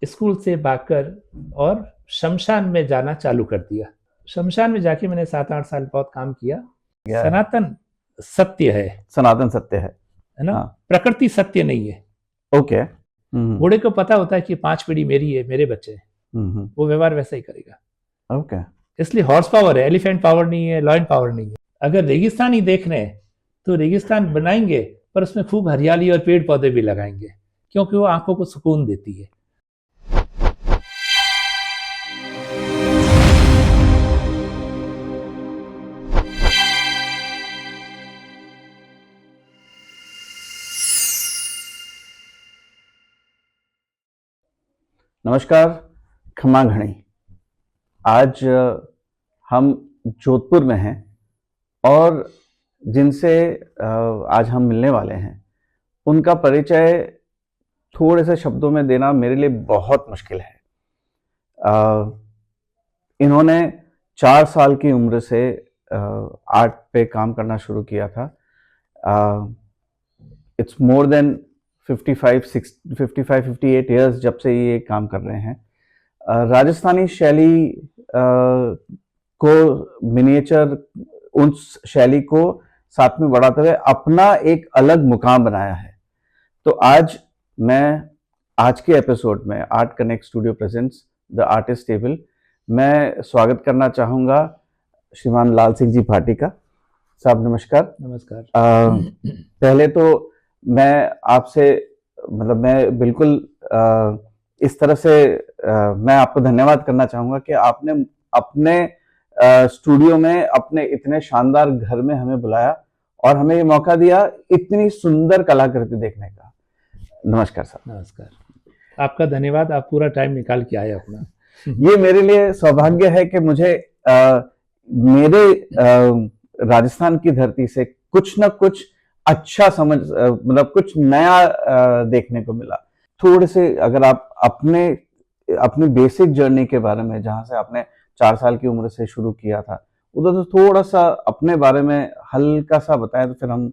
School से भागकर और शमशान में जाना चालू कर दिया। शमशान में जाके मैंने 7-8 साल बहुत काम किया। सनातन सत्य है, सनातन सत्य है ना। हाँ। प्रकृति सत्य नहीं है। ओके। घोड़े को पता होता है कि 5 पीढ़ी मेरी है, मेरे बच्चे हैं, वो व्यवहार वैसा ही करेगा। ओके। इसलिए हॉर्स पावर है, एलिफेंट पावर नहीं है, लॉयन पावर नहीं है। अगर रेगिस्तान ही देख रहे हैं तो रेगिस्तान बनाएंगे पर उसमें खूब हरियाली और पेड़ पौधे भी लगाएंगे, क्योंकि वो आंखों को सुकून देती है। नमस्कार, खम्मा घणी। आज हम जोधपुर में हैं और जिनसे आज हम मिलने वाले हैं उनका परिचय थोड़े से शब्दों में देना मेरे लिए बहुत मुश्किल है। इन्होंने 4 साल की उम्र से आर्ट पे काम करना शुरू किया था। इट्स मोर देन 55-58 ईयर्स जब से ये काम कर रहे हैं। राजस्थानी शैली को मिनिएचर उस शैली को साथ में बढ़ाते हुए अपना एक अलग मुकाम बनाया है। तो आज के एपिसोड में art connect studio presents the artist table मैं स्वागत करना चाहूँगा श्रीमान लाल सिंह जी भाटी का। साहब नमस्कार। नमस्कार। पहले तो मैं आपसे मैं बिल्कुल इस तरह से मैं आपको धन्यवाद करना चाहूँगा कि आपने अपने स्टूडियो में अपने इतने शानदार घर में हमें बुलाया और हमें ये मौका दिया इतनी सुंदर कलाकृति देखने का। नमस्कार साहब। नमस्कार, आपका धन्यवाद। आप पूरा टाइम निकाल के आए अपना। ये मेरे लिए सौभाग्य है कि मुझे मेरे राजस्थान की धरती से कुछ न कुछ अच्छा समझ कुछ नया देखने को मिला। थोड़े से अगर आप अपनी बेसिक जर्नी के बारे में, जहां से आपने 4 साल की उम्र से शुरू किया था, उधर तो थोड़ा सा अपने बारे में हल्का सा बताएं तो फिर हम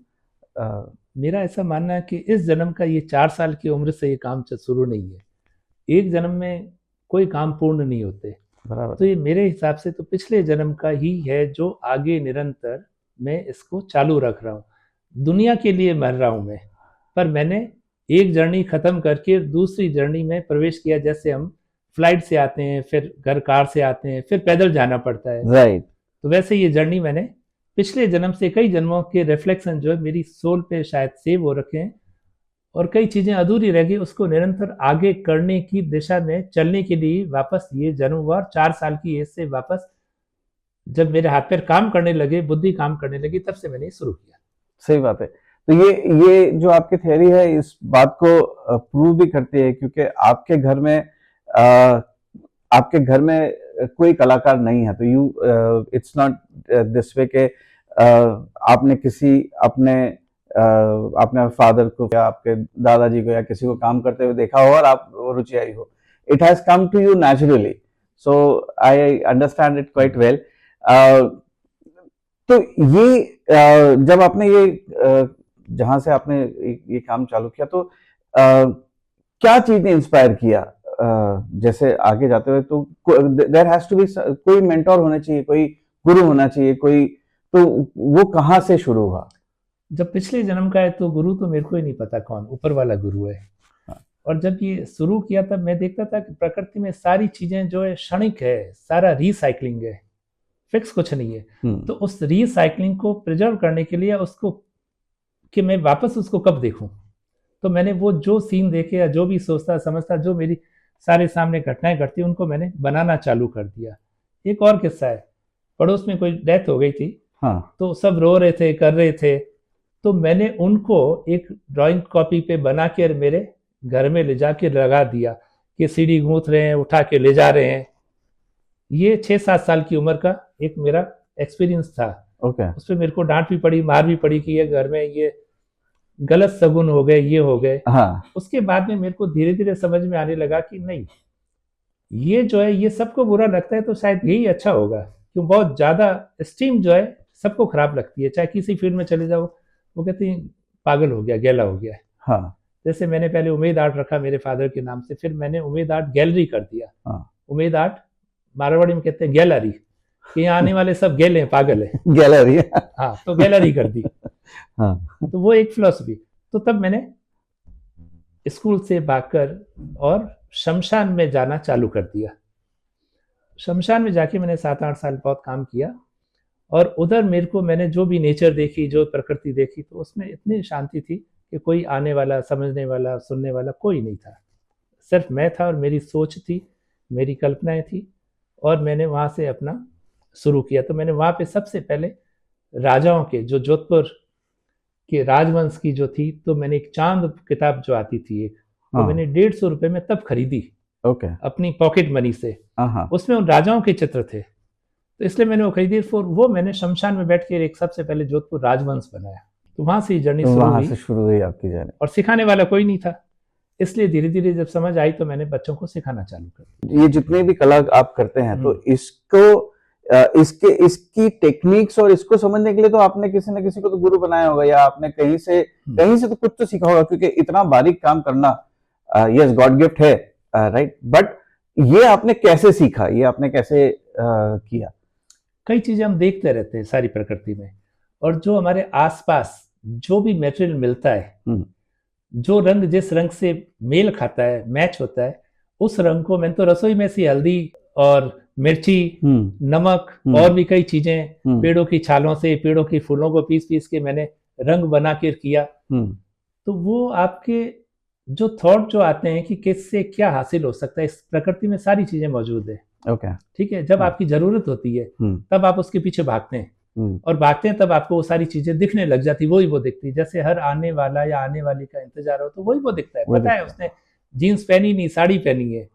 मेरा ऐसा मानना है कि इस जन्म का ये 4 साल की उम्र से ये काम शुरू नहीं है। एक जन्म में कोई काम पूर्ण नहीं होते। बराबर। तो ये मेरे हिसाब से तो पिछले जन्म का ही है जो आगे निरंतर मैं इसको चालू रख रहा हूँ। दुनिया के लिए मर रहा हूँ मैं, पर मैंने एक जर्नी खत्म करके दूसरी जर्नी में प्रवेश किया। जैसे हम फ्लाइट से आते हैं, फिर घर कार से आते हैं, फिर पैदल जाना पड़ता है, राइट। तो वैसे ये जर्नी मैंने पिछले जन्म से कई जन्मों के रिफ्लेक्शन जो है मेरी सोल पे शायद सेव हो रखे हैं, और कई चीजें अधूरी रह गई, उसको निरंतर आगे करने की दिशा में चलने के लिए वापस ये जन्म हुआ। और 4 साल की एज से वापस जब मेरे हाथ पैर काम करने लगे, बुद्धि काम करने लगी, तब से मैंने शुरू किया। सही बात है। तो ये जो आपकी थ्योरी है इस बात को प्रूव भी करती है, क्योंकि आपके घर में कोई कलाकार नहीं है, तो इट्स नॉट दिस वे के आपने अपने फादर को या आपके दादाजी को या किसी को काम करते हुए देखा हो और आप रुचि आई हो। It has come to you naturally, so I understand it quite well. तो ये जब आपने जहां से आपने ये काम चालू किया, तो क्या चीज ने इंस्पायर किया जैसे आगे जाते हुए? तो देयर हैज टू बी कोई मेंटोर होना चाहिए, कोई गुरु होना चाहिए, कोई, तो वो कहाँ से शुरू हुआ? जब पिछले जन्म का है तो गुरु तो मेरे को ही नहीं पता कौन, ऊपर वाला गुरु है। और जब ये शुरू किया तब मैं देखता था कि प्रकृति में सारी चीजें जो है क्षणिक है, सारा रिसाइकलिंग है, फिक्स कुछ नहीं है। तो उस रिसाइकलिंग को प्रिजर्व करने के लिए उसको कि मैं वापस उसको कब देखूं, तो मैंने वो जो सीन देखे या जो भी सोचता समझता, जो मेरी सारे सामने घटनाएं घटती, उनको मैंने बनाना चालू कर दिया। एक और किस्सा है, पड़ोस में कोई डेथ हो गई थी। हाँ। तो सब रो रहे थे, कर रहे थे, तो मैंने उनको एक ड्राइंग कॉपी पे बना के मेरे घर में ले जाके लगा दिया कि सीढ़ी गूंथ रहे हैं, उठा के ले जा रहे हैं। ये 6-7 साल की उम्र का एक मेरा एक्सपीरियंस था। ओके। उस पर मेरे को डांट भी पड़ी, मार भी पड़ी कि ये घर में ये गलत सगुन हो गए, ये हो गए। हाँ। उसके बाद में मेरे को धीरे धीरे समझ में आने लगा कि नहीं, ये जो है ये सबको बुरा लगता है तो शायद यही अच्छा होगा। क्यों, बहुत ज्यादा स्टीम जो है सबको खराब लगती है, चाहे किसी फील्ड में चले जाओ, वो कहते हैं पागल हो गया, गैला हो गया। हाँ। जैसे मैंने पहले उमेद आर्ट रखा मेरे फादर के नाम से, फिर मैंने उमेद आर्ट गैलरी कर दिया। हाँ। उमेद आर्ट मारवाड़ी में कहते हैं गैलरी, कि यहाँ आने वाले सब गेले हैं, पागल है। गैलरी। हाँ, तो गैलरी कर दी। हाँ। तो वो एक फिलॉसफी। तो तब मैंने स्कूल से भागकर और शमशान में जाना चालू कर दिया। शमशान में जाके मैंने 7-8 साल बहुत काम किया, और उधर मेरे को, मैंने जो भी नेचर देखी, जो प्रकृति देखी, तो उसमें इतनी शांति थी कि कोई आने वाला, समझने वाला, सुनने वाला कोई नहीं था। सिर्फ मैं था और मेरी सोच थी, मेरी कल्पनाएं थी, और मैंने वहाँ से अपना शुरू किया। तो मैंने वहाँ पे सबसे पहले राजाओं के, जो जोधपुर के राजवंश की जो थी, तो मैंने एक चांद किताब जो आती थी एक, तो हाँ। मैंने 150 रुपये में तब खरीदी, ओके। अपनी पॉकेट मनी से। हाँ। उसमें उन राजाओं के चित्र थे, तो इसलिए मैंने वो खरीदी। फिर वो मैंने शमशान में बैठ के एक सबसे पहले जोधपुर राजवंश बनाया। तो वहां से जर्नी तो शुरू वहां हुई, से शुरू हुई आपकी जर्नी। और सिखाने वाला कोई नहीं था, इसलिए धीरे धीरे जब समझ आई तो मैंने बच्चों को सिखाना चालू कर दिया। ये जितने भी कला आप करते हैं, तो इसको इसकी टेक्निक्स और इसको समझने के लिए तो आपने किसी न किसी को तो गुरु बनाया होगा, या आपने कहीं से तो कुछ तो सीखा होगा, क्योंकि इतना बारीक काम करना, यस, गॉड गिफ्ट है, राइट, बट ये आपने कैसे सीखा, ये आपने कैसे किया? कई चीजें हम देखते रहते हैं सारी प्रकृति में, और जो हमारे आसपास जो भी मटेरियल मिलता है, जो रंग जिस रंग से मेल खाता है, मैच होता है, उस रंग को, मैंने तो रसोई में से हल्दी और मिर्ची, नमक और भी कई चीजें, पेड़ों की छालों से, पेड़ों की फूलों को पीस पीस के मैंने रंग बना के किया। तो वो आपके जो थॉट जो आते हैं कि किससे क्या हासिल हो सकता है, इस प्रकृति में सारी चीजें मौजूद है। ओके। ठीक है, जब आपकी जरूरत होती है तब आप उसके पीछे भागते हैं, और भागते हैं तब आपको वो सारी चीजें दिखने लग जाती, वही वो दिखती। जैसे हर आने वाला या आने वाली का इंतजार हो तो वही वो दिखता है, पता है उसने जीन्स पहनी नहीं, साड़ी पहनी है,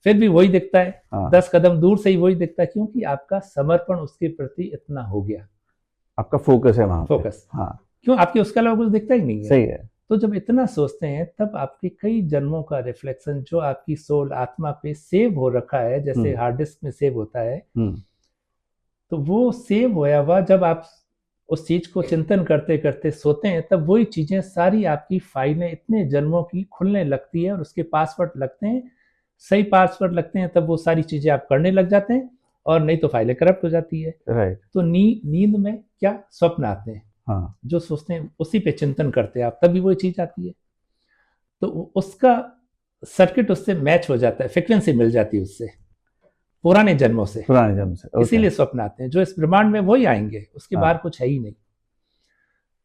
फिर भी वही दिखता है। 10 कदम दूर से ही वही दिखता है, क्योंकि आपका समर्पण उसके प्रति इतना हो गया, आपका फोकस है वहां, फोकस। क्यों, आपके उसके अलावा कुछ दिखता ही नहीं है। सही है। तो जब इतना सोचते हैं तब आपके कई जन्मों का रिफ्लेक्शन जो आपकी सोल, आत्मा पे सेव हो रखा है, जैसे हार्ड डिस्क में सेव होता है, तो वो सेव होया हुआ जब आप उस चीज को चिंतन करते करते सोते हैं, तब वही चीजें सारी आपकी फाइलें इतने जन्मों की खुलने लगती है, और उसके पासवर्ड लगते हैं, सही पासवर्ड लगते हैं, तब वो सारी चीजें आप करने लग जाते हैं, और नहीं तो फाइलें करप्ट हो जाती है। राइट। तो नींद में क्या स्वप्न आते हैं, जो सोचते हैं उसी पे चिंतन करते हैं आप, तभी वो चीज आती है। तो उसका सर्किट उससे मैच हो जाता है, फ्रिक्वेंसी मिल जाती है उससे, पुराने जन्मों से, इसीलिए स्वप्न आते हैं, जो इस ब्रह्मांड में वही आएंगे, उसके बाहर कुछ है ही नहीं।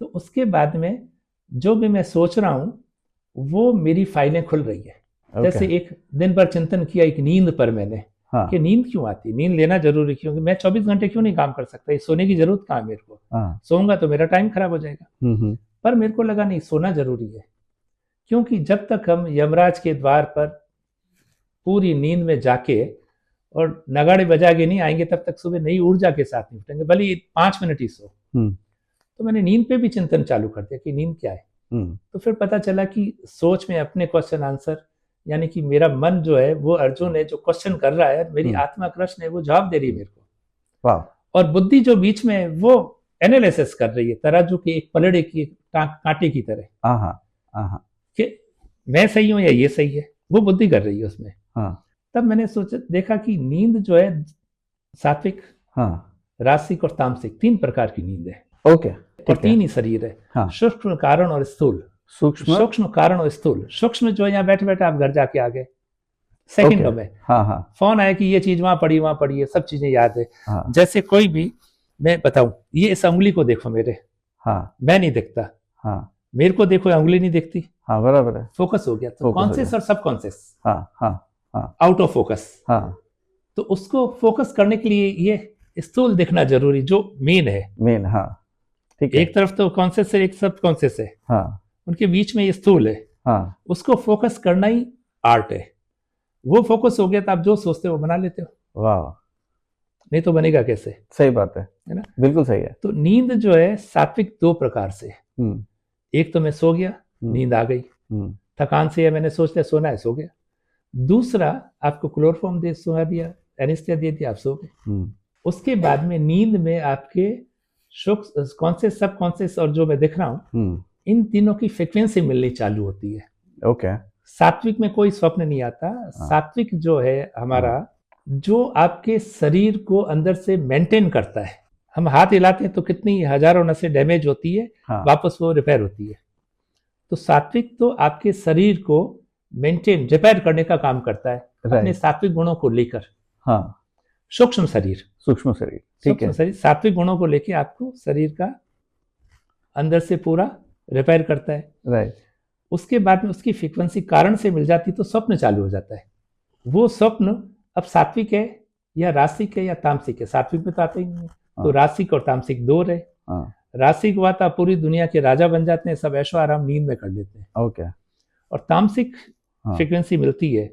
तो उसके बाद में जो भी मैं सोच रहा हूं वो मेरी फाइलें खुल रही है। जैसे एक दिन भर चिंतन किया एक नींद पर मैंने, कि नींद क्यों आती, नींद लेना जरूरी, क्योंकि मैं 24 घंटे क्यों नहीं काम कर सकता, ये सोने की जरूरत कहाँ है मेरे को, सोऊंगा तो मेरा टाइम खराब हो जाएगा। पर मेरे को लगा नहीं, सोना जरूरी है, क्योंकि जब तक हम यमराज के द्वार पर पूरी नींद में जाके और नगाड़े बजा के नहीं आएंगे, तब तक सुबह नई ऊर्जा के साथ नहीं उठेंगे, भले 5 मिनट ही सो। तो मैंने नींद पे भी चिंतन चालू कर दिया कि नींद क्या है। तो फिर पता चला कि सोच में अपने क्वेश्चन आंसर, यानी कि मेरा मन जो है वो अर्जुन है जो क्वेश्चन कर रहा है, मेरी आत्मा कृष्ण है वो जवाब दे रही है मेरे को। वाह। और बुद्धि जो बीच में है वो एनालिसिस कर रही है, तराजू की एक पलड़े की कांटे की तरह, कि मैं सही हूं या ये सही है, वो बुद्धि कर रही है उसमें। तब मैंने सोचा, देखा कि नींद जो है सात्विक, रासिक और तामसिक 3 प्रकार की नींद है। ओके। और 3 ही शरीर है, सूक्ष्म, कारण और स्थूल। सूक्ष्म, कारण और स्थूल। सूक्ष्म जो है यहाँ बैठे बैठे आप घर जाके आ गए सेकंडों में, फोन आया कि ये चीज वहां पड़ी है, सब चीजें याद है। जैसे कोई भी, मैं बताऊं, ये इस उंगली को देखो मेरे, मैं नहीं दिखता, मेरे को देखो, उंगली नहीं दिखती, बराबर है, फोकस हो गया। तो कॉन्शियस और सब कॉन्शियस आउट ऑफ फोकस। तो उसको फोकस करने के लिए ये स्थूल दिखना जरूरी, जो मेन है। ठीक है। एक तरफ तो कॉन्शियस है, एक सब कॉन्शियस है, उनके बीच में ये स्थूल है। उसको फोकस करना ही आर्ट है। वो फोकस हो गया तो आप जो सोचते हो वो बना लेते हो। वाह। नहीं तो बनेगा कैसे? सही बात है ना, बिल्कुल सही है। तो नींद जो है सात्विक 2 प्रकार से, एक तो मैं सो गया, नींद आ गई, थकान से, मैंने सोच लिया सोना है, सो गया। दूसरा, आपको क्लोरोफॉर्म दे सुला दिया, एनेस्थीसिया दे दिया, आप सो गए। उसके बाद में नींद में आपके कॉन्शियस, सब कॉन्शियस और जो मैं दिख रहा हूँ, इन तीनों की फ्रिक्वेंसी मिलनी चालू होती है। ओके। सात्विक में कोई स्वप्न नहीं आता। सात्विक जो है हमारा, जो आपके शरीर को अंदर से मेंटेन करता है। हम हाथ हिलाते हैं तो कितनी हजारों नसें डैमेज होती है, वापस वो रिपेयर होती है। तो सात्विक तो आपके शरीर को मेंटेन रिपेयर करने का काम करता है अपने सात्विक गुणों को लेकर। हाँ, सूक्ष्म शरीर, सूक्ष्म शरीर, ठीक है। शरीर सात्विक गुणों को लेके आपको शरीर का अंदर से पूरा रिपेयर करता है। राइट। उसके बाद में उसकी फ्रीक्वेंसी कारण से मिल जाती तो स्वप्न चालू हो जाता है। वो स्वप्न अब सात्विक है या रासिक है या तामसिक है। सात्विक में तो आता ही नहीं है, तो रासिक और तामसिक दो रहे। रासिक हुआ था पूरी दुनिया के राजा बन जाते हैं, सब ऐशो आराम नींद में कर लेते हैं। ओके। और तामसिक फ्रीक्वेंसी मिलती है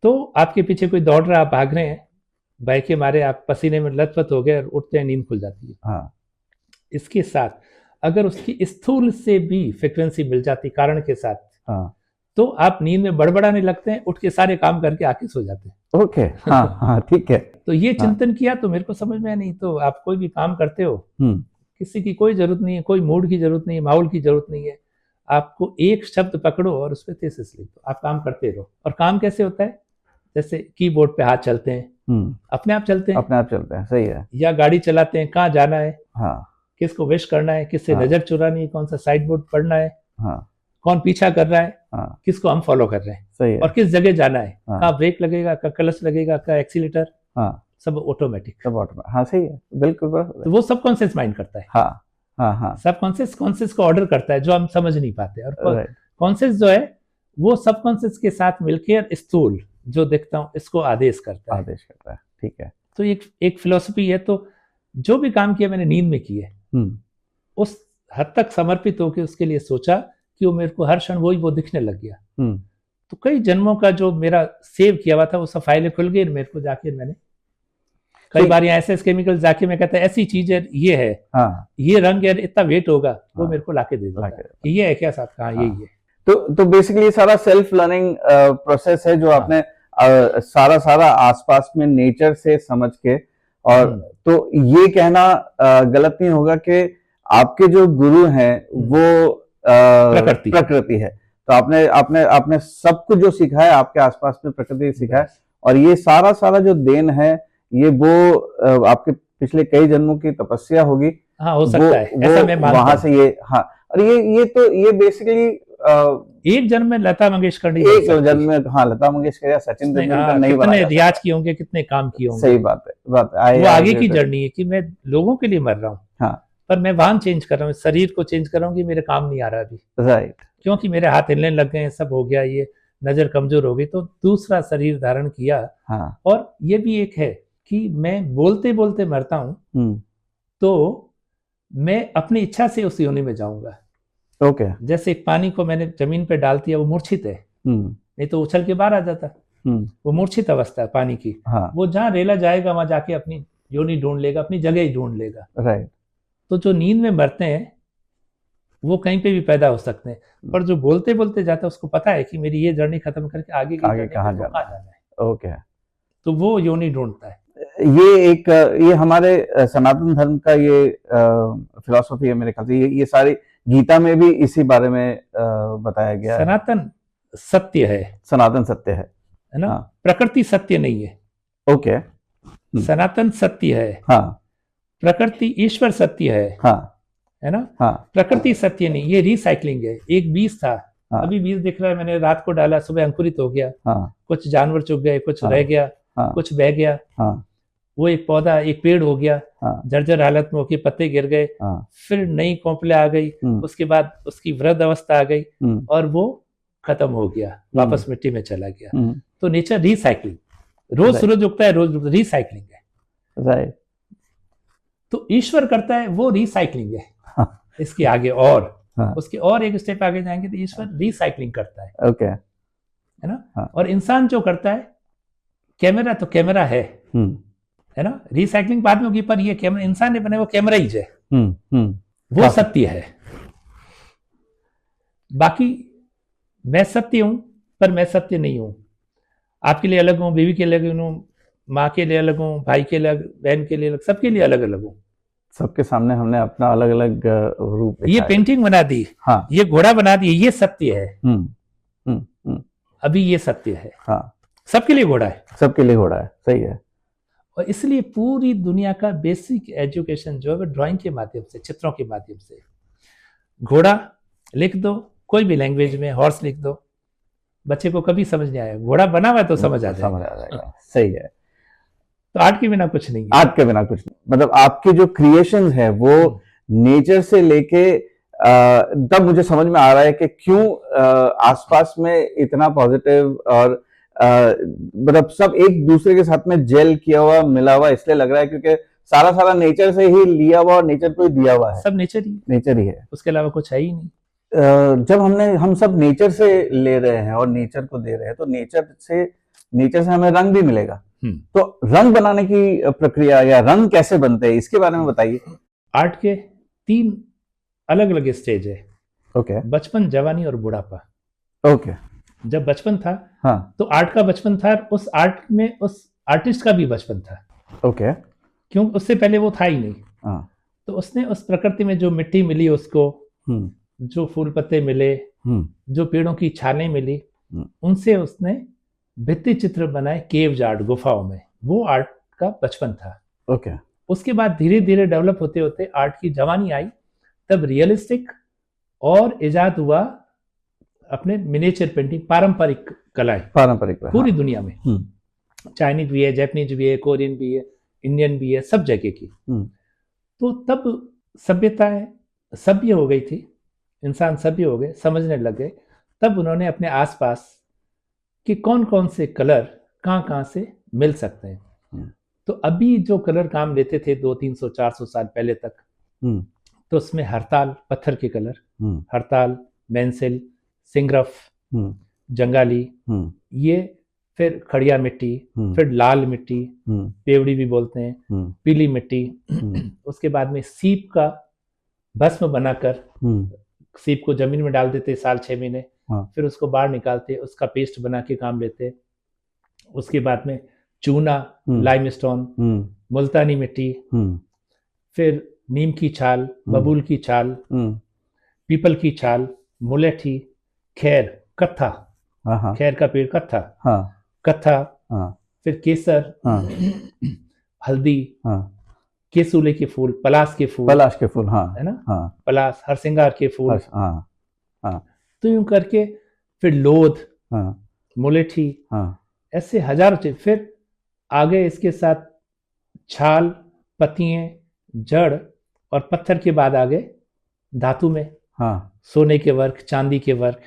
तो आपके पीछे कोई दौड़ रहा है, आप भाग रहे हैं, भय के मारे आप पसीने में लथपथ हो गए और उठते हैं, नींद खुल जाती है। इसके साथ अगर उसकी स्थूल से भी फ्रीक्वेंसी मिल जाती कारण के साथ, तो आप नींद में बड़बड़ाने लगते हैं, उठ के सारे काम करके आके सो जाते हैं। ओके। हाँ, ठीक है। तो ये चिंतन किया तो मेरे को समझ में नहीं, तो आप कोई भी काम करते हो, किसी की कोई जरूरत नहीं है, कोई मूड की जरूरत नहीं है, माहौल की जरूरत नहीं है। आपको एक शब्द पकड़ो और उस पर थीसिस लिख दो, आप काम करते रहो। और काम कैसे होता है? जैसे कीबोर्ड पे हाथ चलते हैं, अपने आप चलते हैं, अपने आप चलते हैं, सही है। या गाड़ी चलाते हैं, कहाँ जाना है, किसको विश करना है, किससे नजर चुरानी है, कौन सा साइड बोर्ड पढ़ना है, कौन पीछा कर रहा है, किसको हम फॉलो कर रहे हैं, सही है। और किस जगह जाना है, कहाँ ब्रेक लगेगा, कहाँ क्लच लगेगा, कहाँ एक्सीलेटर, सब ऑटोमेटिक, सब ऑटोमेटिक। हाँ, सही है, बिल्कुल। तो वो सबकॉन्शियस माइंड करता है। सबकॉन्शियस कॉन्शियस को ऑर्डर करता है जो हम समझ नहीं पाते, और कॉन्शियस जो है वो सबकॉन्शियस के साथ मिलकर स्थूल जो देखता हूँ इसको आदेश करता है। ठीक है। तो एक फिलॉसफी है। तो जो भी काम किया मैंने नींद में किए, उस हद तक समर्पित होकर उसके लिए सोचा कि वो मेरे को हर क्षण वो दिखने लग गया। तो कई जन्मों का जो मेरा सेव किया हुआ था वो सब फाइलें खुल गई। मेरे को जाके मैंने कई बार ऐसे केमिकल जाके मैं कहता है ऐसी चीज है, ये है, ये रंग है, इतना वेट होगा, वो मेरे को लाके दे देता है, ये है क्या साहब, कहाँ यही है। तो बेसिकली सारा सेल्फ लर्निंग प्रोसेस है जो आपने सारा आसपास में नेचर से समझ के, और तो ये कहना गलत नहीं होगा कि आपके जो गुरु हैं वो प्रकृति है। तो आपने सब कुछ जो सीखा है आपके आसपास में प्रकृति सिखाया है, और ये सारा जो देन है ये वो आपके पिछले कई जन्मों की तपस्या होगी। हो सकता है, ऐसा मैं मानता हूं। वहां से ये और ये बेसिकली एक जन्म में लता मंगेशकर नहीं, एक जन्म में लता मंगेशकर या सचिन तेंदुलकर नहीं बना, कितने रियाज किए होंगे, कितने काम किए होंगे। सही बात है। वो आगे की जर्नी है कि मैं लोगों के लिए मर रहा हूँ, पर मैं वाहन चेंज कर रहा हूँ, शरीर को चेंज कर रहा हूँ कि मेरे काम नहीं आ रहा अभी, राइट, क्योंकि मेरे हाथ हिलने लग गए, सब हो गया, ये नजर कमजोर हो गई, तो दूसरा शरीर धारण किया। और ये भी एक है कि मैं बोलते बोलते मरता हूँ, तो मैं अपनी इच्छा से उस योनि में जाऊंगा। ओके। जैसे एक पानी को मैंने जमीन पे डाल दिया, वो मूर्छित है, नहीं तो उछल के बाहर आ जाता। वो मूर्छित अवस्था है पानी की। वो जहाँ रेला जाएगा वहां जाके अपनी योनि ढूंढ लेगा, अपनी जगह ही ढूंढ लेगा। राइट। तो जो नींद में मरते हैं वो कहीं पे भी पैदा हो सकते हैं, पर जो बोलते बोलते जाता है उसको पता है कि मेरी ये जर्नी खत्म करके आगे कहाँ जाना है। ओके। तो वो योनि ढूंढता है। ये हमारे सनातन धर्म का ये फिलॉसफी है मेरे ख्याल से। ये सारी गीता में भी इसी बारे में बताया गया है। सनातन सत्य है, सनातन सत्य है ना। प्रकृति सत्य नहीं है। ओके। सनातन सत्य है, प्रकृति ईश्वर सत्य है ना। प्रकृति सत्य नहीं, ये रिसाइकलिंग है। एक बीज था, अभी बीज दिख रहा है, मैंने रात को डाला, सुबह अंकुरित हो गया, कुछ जानवर चुग गए, कुछ रह गया, कुछ बह गया, वो एक पौधा, एक पेड़ हो गया, जर्जर हालत में होके पत्ते गिर गए, फिर नई कोंपले आ गई, उसके बाद उसकी वृद्ध अवस्था आ गई और वो खत्म हो गया, वापस मिट्टी में चला गया। तो नेचर रिसाइकलिंग, रोज सूरज उगता है, रोज रिसाइकलिंग है। राइट। तो ईश्वर करता है वो रिसाइकलिंग है। इसके आगे और उसके और एक स्टेप आगे जाएंगे तो ईश्वर रिसाइकलिंग करता है। ओके। है ना। और इंसान जो करता है, कैमरा तो कैमरा है ना, रिसाइकलिंग बाद में होगी, पर ये कैमरा इंसान ने बनाया, वो कैमरा ही है, वो सत्य है। बाकी मैं सत्य हूं, पर मैं सत्य नहीं हूं। आपके लिए अलग हूं, बीवी के लिए अलग हूं, माँ के लिए अलग हूं, भाई के लिए अलग, बहन के लिए अलग, सबके लिए अलग अलग हूं। सबके सामने हमने अपना अलग अलग रूप, ये पेंटिंग बना दी, ये घोड़ा बना दी, ये सत्य है। अभी ये सत्य है, हाँ, सबके लिए घोड़ा है। सबके लिए घोड़ा है, सही है। और इसलिए पूरी दुनिया का बेसिक एजुकेशन जो है वो ड्राइंग के माध्यम से, चित्रों के माध्यम से। घोड़ा लिख दो कोई भी लैंग्वेज में, हॉर्स लिख दो, बच्चे को कभी समझ नहीं आया, घोड़ा बना हुआ है तो समझ आ समझ जाएगा। आ जाएगा, सही है। तो आर्ट के बिना कुछ नहीं है। आर्ट के बिना कुछ नहीं, मतलब आपके जो क्रिएशन है वो नेचर से लेके तब मुझे समझ में आ रहा है कि क्यों आसपास में इतना पॉजिटिव और मतलब सब एक दूसरे के साथ में जेल किया हुआ, मिला हुआ इसलिए लग रहा है क्योंकि सारा सारा नेचर से ही लिया हुआ और नेचर को ही दिया हुआ है, सब नेचर ही, नेचर ही है, उसके अलावा कुछ है ही नहीं। जब हम सब नेचर से ले रहे हैं और नेचर को दे रहे हैं तो नेचर से हमें रंग भी मिलेगा। तो रंग बनाने की प्रक्रिया या रंग कैसे बनते हैं इसके बारे में बताइए। आर्ट के 3 अलग अलग स्टेज है। ओके, बचपन, जवानी और बुढ़ापा। ओके, जब बचपन था हाँ, तो आर्ट का बचपन था, उस आर्ट में उस आर्टिस्ट का भी बचपन था, ओके, क्यों, उससे पहले वो था ही नहीं। हाँ, तो उसने उस प्रकृति में जो मिट्टी मिली उसको, जो फूल पत्ते मिले, जो पेड़ों की छालें मिली, उनसे उसने भित्ति चित्र बनाए केव आर्ट, गुफाओं में, वो आर्ट का बचपन था। ओके, उसके बाद धीरे धीरे डेवलप होते होते आर्ट की जवानी आई, तब रियलिस्टिक और इजाद हुआ अपने मिनिएचर पेंटिंग, पारंपरिक कलाएं, पारंपरिक पूरी हाँ, दुनिया में, चाइनीज भी है, जापानीज भी है, कोरियन भी है, इंडियन भी है, सब जगह की। तो तब सभ्यताएं सभ्य हो गई थी, इंसान सभ्य हो गए, समझने लग गए, तब उन्होंने अपने आसपास कि कौन कौन से कलर कहाँ कहाँ से मिल सकते हैं। तो अभी जो कलर काम लेते थे 200-300-400 साल पहले तक, तो उसमें हरताल, पत्थर के कलर, हरताल, पेंसिल, सिंगरफ, जंगाली, ये, फिर खड़िया मिट्टी, फिर लाल मिट्टी, पेवड़ी भी बोलते हैं, पीली मिट्टी, उसके बाद में सीप का भस्म बनाकर सीप को जमीन में डाल देते साल 6 महीने, फिर उसको बाहर निकालते, उसका पेस्ट बना के काम लेते। उसके बाद में चूना, लाइमस्टोन, मुल्तानी मिट्टी, फिर नीम की छाल, बबूल की छाल, पीपल की छाल, मुलेठी, खैर, कत्था, खैर का पेड़ कत्था, कत्था, फिर केसर, हल्दी, केसूले के फूल, पलाश के फूल, हाँ, है ना, पलाश, हरसिंगार के फूल, तो यूं करके, फिर लोध, मुलेठी, ऐसे हजारों चीज। फिर आगे इसके साथ छाल, पत्तियां, जड़ और पत्थर के बाद आगे धातु में, सोने के वर्क, चांदी के वर्क,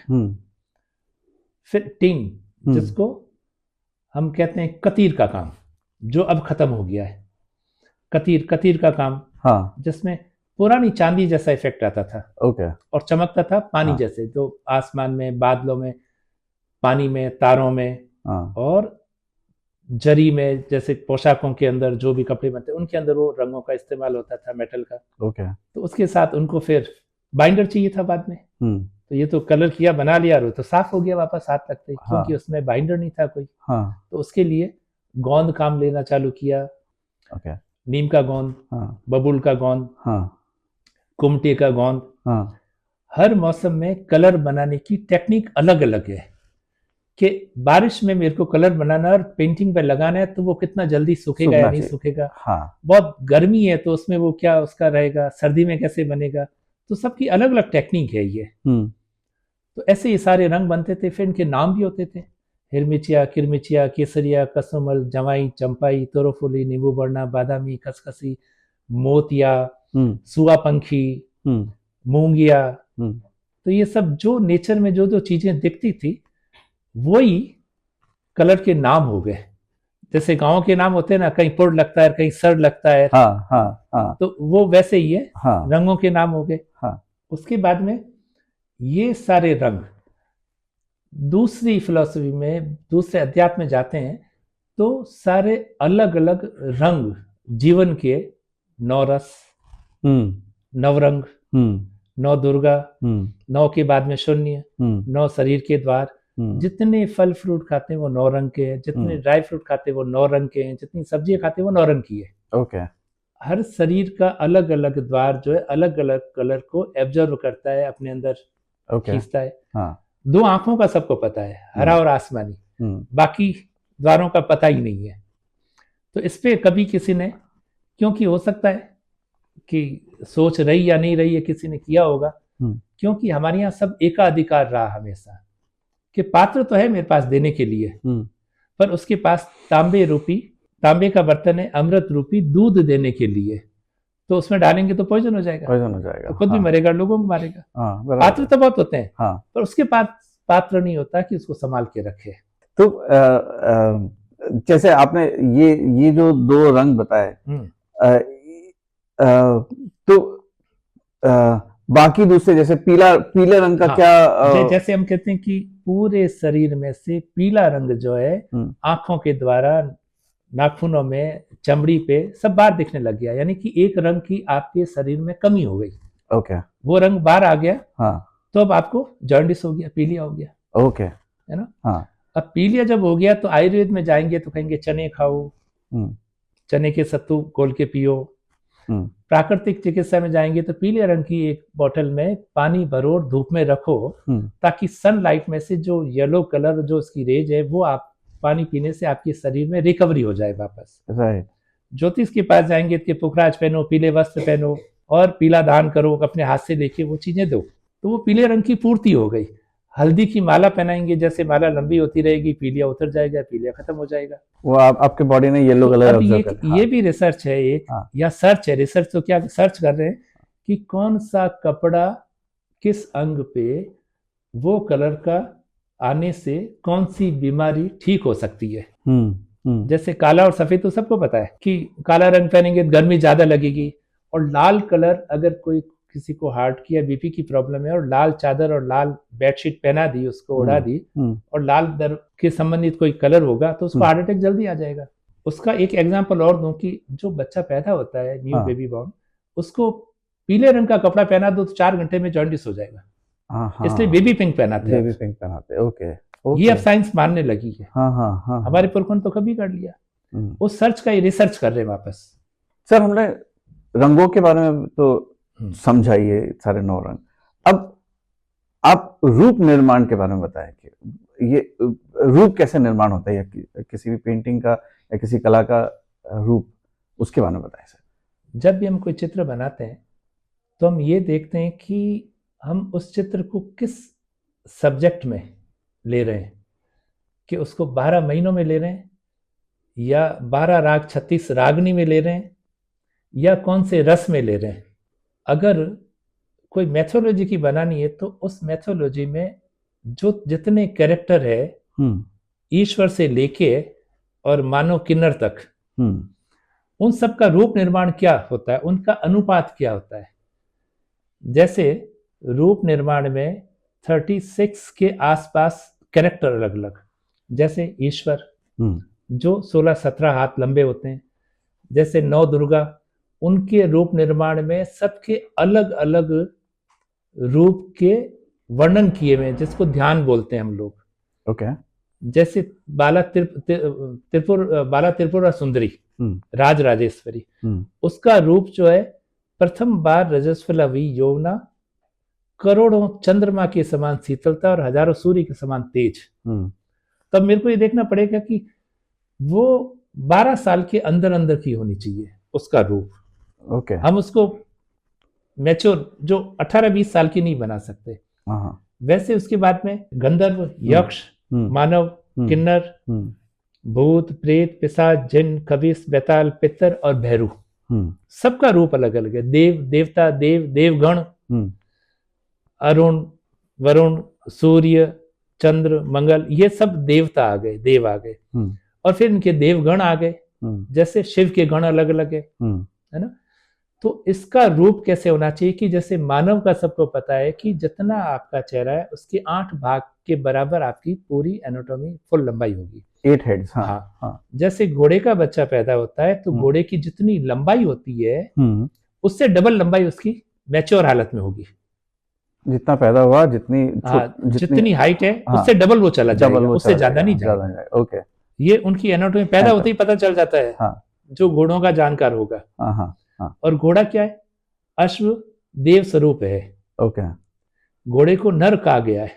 फिर टीन, जिसको हम कहते हैं कतीर का काम, जो अब खत्म हो गया है, कतीर का काम, जिसमें पुरानी चांदी जैसा इफेक्ट आता था, और चमकता था पानी जैसे, जो आसमान में, बादलों में, पानी में, तारों में, और जरी में, जैसे पोशाकों के अंदर जो भी कपड़े बनते उनके अंदर वो रंगों का इस्तेमाल होता था, मेटल का। तो उसके साथ उनको फिर बाइंडर चाहिए था बाद में। तो ये तो कलर किया, बना लिया, तो साफ हो गया वापस हाथ लगते, क्योंकि उसमें बाइंडर नहीं था कोई। तो उसके लिए गोंद काम लेना चालू किया, नीम का गोंद, बबूल का गोंद, कुमटे का गोंद। हर मौसम में कलर बनाने की टेक्निक अलग अलग है, कि बारिश में मेरे को कलर बनाना और पेंटिंग पे लगाना है, तो वो कितना जल्दी सूखेगा या नहीं सूखेगा, बहुत गर्मी है तो उसमें वो क्या उसका रहेगा, सर्दी में कैसे बनेगा, तो सबकी अलग अलग टेक्निक है ये। तो ऐसे ये सारे रंग बनते थे। फिर इनके नाम भी होते थे, हिरमिचिया, किरमिचिया, केसरिया, कसुमल, जवाई, चंपाई, तोरोफुली, नींबू बरना, बादामी, खसखसी, मोतिया, सुआ पंखी, मूंगिया। तो ये सब जो नेचर में जो जो चीजें दिखती थी वही कलर के नाम हो गए। जैसे गांव के नाम होते हैं ना, कहीं पुर लगता है, कहीं सर लगता है, तो वो वैसे ही है, रंगों के नाम हो गए। उसके बाद में ये सारे रंग दूसरी फिलॉसफी में, दूसरे अध्यात्म में जाते हैं, तो सारे अलग अलग रंग जीवन के, 9 रस, 9 रंग, 9 दुर्गा, 9 के बाद में शून्य, 9 शरीर के द्वार, जितने फल फ्रूट खाते हैं वो 9 रंग के हैं, जितने ड्राई फ्रूट खाते हैं वो 9 रंग के हैं, जितनी सब्जियां खाते हैं वो 9 रंग की है। हर शरीर का अलग अलग द्वार जो है अलग अलग कलर को एब्जॉर्व करता है, अपने अंदर खींचता है। 2 आंखों का सबको पता है, हरा और आसमानी, बाकी द्वारों का पता ही नहीं है। तो इस पे कभी किसी ने, क्योंकि हो सकता है कि सोच रही या नहीं रही है, किसी ने किया होगा, क्योंकि हमारे यहाँ सब एकाधिकार रहा हमेशा कि पात्र तो है मेरे पास देने के लिए, पर उसके पास तांबे का बर्तन है अमृत रूपी दूध देने के लिए, तो उसमें डालेंगे तो पॉइजन हो जाएगा, तो खुद भी मरेगा, लोगों को मारेगा। पात्र तो बहुत होते हैं, पर उसके पास पात्र नहीं होता कि उसको संभाल के रखे। तो जैसे आपने ये जो 2 रंग बताए, तो बाकी दूसरे जैसे पीले रंग का क्या? जैसे हम कहते हैं कि पूरे शरीर में से पीला रंग जो है आंखों के द्वारा, नाखूनों में, चमड़ी पे सब बाहर दिखने लग गया, यानी कि एक रंग की आपके शरीर में कमी हो गई। ओके। वो रंग बाहर आ गया, तो अब आपको जॉन्डिस हो गया, पीलिया हो गया। ओके। है ना? अब पीलिया जब हो गया तो आयुर्वेद में जाएंगे तो कहेंगे चने खाओ, चने के सत्तू घोल के पियो। प्राकृतिक चिकित्सा में जाएंगे तो पीले रंग की एक बोतल में पानी भरो और धूप में रखो, ताकि सनलाइट में से जो येलो कलर जो उसकी रेज है वो आप पानी पीने से आपके शरीर में रिकवरी हो जाए वापस। राइट। ज्योतिष के पास जाएंगे तो पुखराज पहनो, पीले वस्त्र पहनो और पीला दान करो, अपने हाथ से लेके वो चीजें दो, तो वो पीले रंग की पूर्ति हो गई। हल्दी की माला पहनाएंगे, जैसे माला लंबी होती रहेगी, पीलिया उतर जाएगा, पीलिया खत्म हो जाएगा, वो आपके बॉडी ने येलो कलर ऑब्जर्व कर। ये भी रिसर्च है एक, या सर्च है, रिसर्च तो क्या सर्च कर रहे हैं कि कौन सा कपड़ा किस अंग पे वो कलर का आने से कौन सी बीमारी ठीक हो सकती है। जैसे काला और सफेद तो सबको पता है कि काला रंग पहनेंगे तो गर्मी ज्यादा लगेगी, और लाल कलर अगर कोई किसी को हार्ट की या बीपी की प्रॉब्लम है और लाल चादर और लाल बेडशीट पहना दी, उसको उड़ा दी, और लाल दर के संबंधित कोई कलर होगा तो उसको हार्ट अटैक जल्दी आ जाएगा। उसका एक एग्जांपल और दूं कि जो बच्चा पैदा होता है, न्यू बेबी बॉर्न, उसको पीले रंग का कपड़ा पहना दो तो 4 घंटे में जॉन्डिस हो जाएगा, इसलिए बेबी पिंक पहनाते हैं। बेबी पिंक पहनाते हैं। ओके। ये अब साइंस मानने लगी है। हमारे पुरखों ने तो कभी कर लिया। उस सर्च का ये रिसर्च कर रहे हैं वापस। सर, हमने रंगों के बारे में तो समझाइए, सारे 9 रंग। अब आप रूप निर्माण के बारे में बताएं कि ये रूप कैसे निर्माण होता है, या किसी भी पेंटिंग का या किसी कला का रूप, उसके बारे में बताएं सर। जब भी हम कोई चित्र बनाते हैं तो हम ये देखते हैं कि हम उस चित्र को किस सब्जेक्ट में ले रहे हैं, कि उसको 12 महीनों में ले रहे हैं, या 12 राग 36 रागनी में ले रहे हैं, या कौन से रस में ले रहे हैं। अगर कोई मैथोलॉजी की बनानी है तो उस मैथोलॉजी में जो जितने कैरेक्टर है ईश्वर से लेके और मानव किन्नर तक, उन सब का रूप निर्माण क्या होता है, उनका अनुपात क्या होता है। जैसे रूप निर्माण में 36 के आसपास कैरेक्टर अलग अलग, जैसे ईश्वर जो 16-17 हाथ लंबे होते हैं, जैसे 9 दुर्गा, उनके रूप निर्माण में सबके अलग अलग रूप के वर्णन किए हुए, जिसको ध्यान बोलते हैं हम लोग। ओके। जैसे बाला त्रिपुरा सुंदरी, राज राजेश्वरी, उसका रूप जो है प्रथम बार रजस्वलावी यौवना, करोड़ों चंद्रमा के समान शीतलता और हजारों सूर्य के समान तेज। तब मेरे को ये देखना पड़ेगा कि वो 12 साल के अंदर अंदर की होनी चाहिए उसका रूप। ओके। हम उसको मैच्योर जो 18-20 साल की नहीं बना सकते। वैसे उसके बाद में गंधर्व, यक्ष, मानव, किन्नर, भूत, प्रेत, पिशाच, जिन, कबिस, बेताल, पितर और भैरू, सबका रूप अलग अलग है। देव, देवता, देवगण, अरुण, वरुण, सूर्य, चंद्र, मंगल, ये सब देवता आ गए, देव आ गए। और फिर इनके देवगण आ गए, जैसे शिव के गण अलग अलग है ना। तो इसका रूप कैसे होना चाहिए कि जैसे मानव का सबको पता है कि जितना आपका चेहरा है उसके 8 भाग के बराबर आपकी पूरी एनाटॉमी फुल लंबाई होगी, 8 हेड्स। जैसे घोड़े का बच्चा पैदा होता है तो घोड़े की जितनी लंबाई होती है उससे डबल लंबाई उसकी मैच्योर हालत में होगी। जितना पैदा हुआ, जितनी हाइट है उससे डबल वो चला जाएगा, उससे ज्यादा नहीं जाएगा। ओके। ये उनकी एनाटॉमी पैदा होते ही पता चल जाता है, जो घोड़ों का जानकार होगा। और घोड़ा क्या है? अश्व देव स्वरूप है। ओके। घोड़े को नर कहा गया है।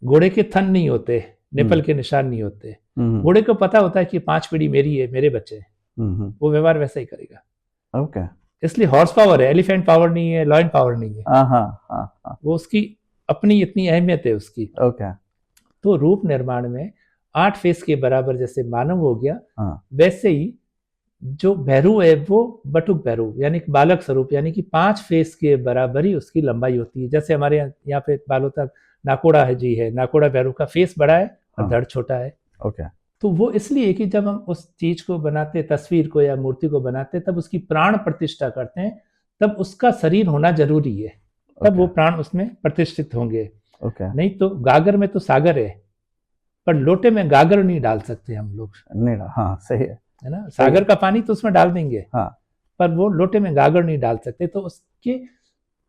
घोड़े के थन नहीं होते, निपल के निशान नहीं होते। घोड़े को पता होता है कि 5 पीढ़ी मेरी है, मेरे बच्चे हैं, वो व्यवहार वैसा ही करेगा। ओके। इसलिए हॉर्स पावर है, एलिफेंट पावर नहीं है, लॉयन पावर नहीं है। हाँ। वो उसकी अपनी इतनी अहमियत है उसकी। ओके। तो रूप निर्माण में 8 फेस के बराबर जैसे मानव हो गया, वैसे ही जो भैरू है वो बटुक भैरू यानी कि बालक स्वरूप, यानी कि 5 फेस के बराबर ही उसकी लंबाई होती है। जैसे हमारे यहाँ पे बालों तक नाकोड़ा है जी, है नाकोड़ा भैरू का फेस बड़ा है और धड़ छोटा है। ओके। तो वो इसलिए कि जब हम उस चीज को बनाते, तस्वीर को या मूर्ति को बनाते, तब उसकी प्राण प्रतिष्ठा करते हैं, तब उसका शरीर होना जरूरी है, तब वो प्राण उसमें प्रतिष्ठित होंगे। नहीं तो गागर में तो सागर है, पर लोटे में गागर नहीं डाल सकते हम लोग। नहीं, हाँ सही है ना, सागर का पानी तो उसमें डाल देंगे, पर वो लोटे में गागर नहीं डाल सकते। तो उसके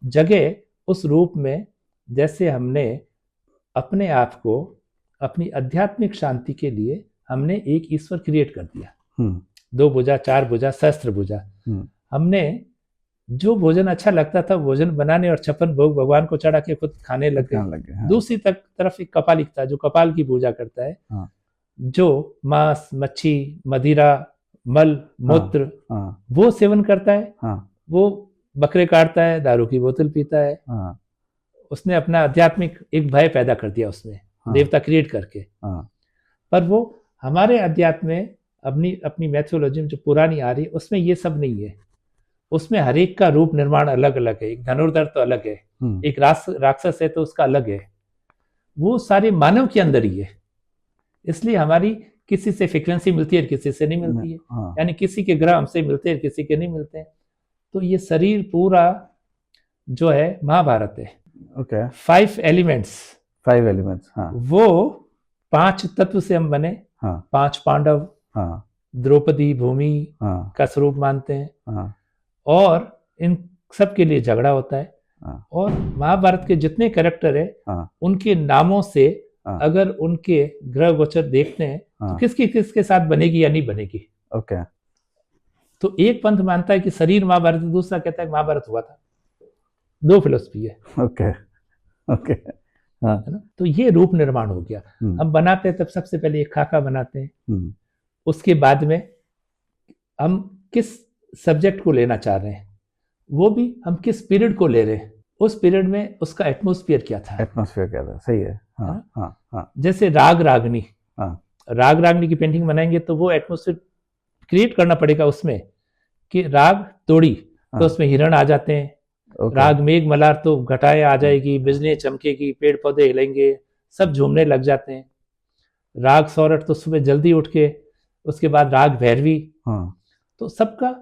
जगह उस रूप में जैसे हमने अपने आप को अपनी आध्यात्मिक शांति के लिए हमने एक ईश्वर क्रिएट कर दिया, 2 भुजा, 4 भुजा, सहस्त्र भुजा। हमने जो भोजन अच्छा लगता था भोजन बनाने और 56 भोग भगवान को चढ़ा के खुद खाने लग गए। दूसरी तरफ एक कपालिक था जो कपाल की पूजा करता है, जो मांस, मच्छी, मदिरा, मल, मूत्र वो सेवन करता है। वो बकरे काटता है, दारू की बोतल पीता है। उसने अपना आध्यात्मिक एक भय पैदा कर दिया उसमें, देवता क्रिएट करके। पर वो हमारे अध्यात्म में अपनी मैथोलॉजी में जो पुरानी आ रही है उसमें ये सब नहीं है। उसमें हर एक का रूप निर्माण अलग अलग है। एक धनुर्धर तो अलग है, एक राक्षस है तो उसका अलग है। वो सारे मानव के अंदर ही है। इसलिए हमारी किसी से फ्रीक्वेंसी मिलती है, किसी से नहीं मिलती है। यानी किसी के ग्रह हमसे मिलते हैं, किसी के नहीं मिलते हैं। तो ये शरीर पूरा जो है महाभारत है। ओके। 5 एलिमेंट्स, वो 5 तत्व से हम बने। 5 पांडव, द्रौपदी, भूमि का स्वरूप मानते हैं। और इन सब के लिए झगड़ा होता है। और महाभारत के जितने कैरेक्टर है उनके नामों से अगर उनके ग्रह गोचर देखते हैं तो किसके साथ बनेगी या नहीं बनेगी। ओके। तो एक पंथ मानता है कि शरीर महाभारत, दूसरा कहता है कि महाभारत हुआ था। 2 फिलोसफी है। ओके। है ना। तो ये रूप निर्माण हो गया। हम बनाते हैं तब सबसे पहले एक खाका बनाते हैं। उसके बाद में हम किस सब्जेक्ट को लेना चाह रहे हैं, वो भी हम किस पीरियड को ले रहे हैं, उस पीरियड में उसका एटमॉस्फेयर क्या था। सही है। जैसे राग रागनी की पेंटिंग बनाएंगे तो वो एटमॉस्फेयर क्रिएट करना पड़ेगा उसमें कि राग तोड़ी तो उसमें हिरण आ जाते हैं। राग मेघ मलार तो घटाएं आ जाएगी, बिजली चमकेगी, पेड़ पौधे हिलेंगे, सब झूमने लग जाते हैं। राग सौरठ तो सुबह जल्दी उठ के, उसके बाद राग भैरवी। तो सबका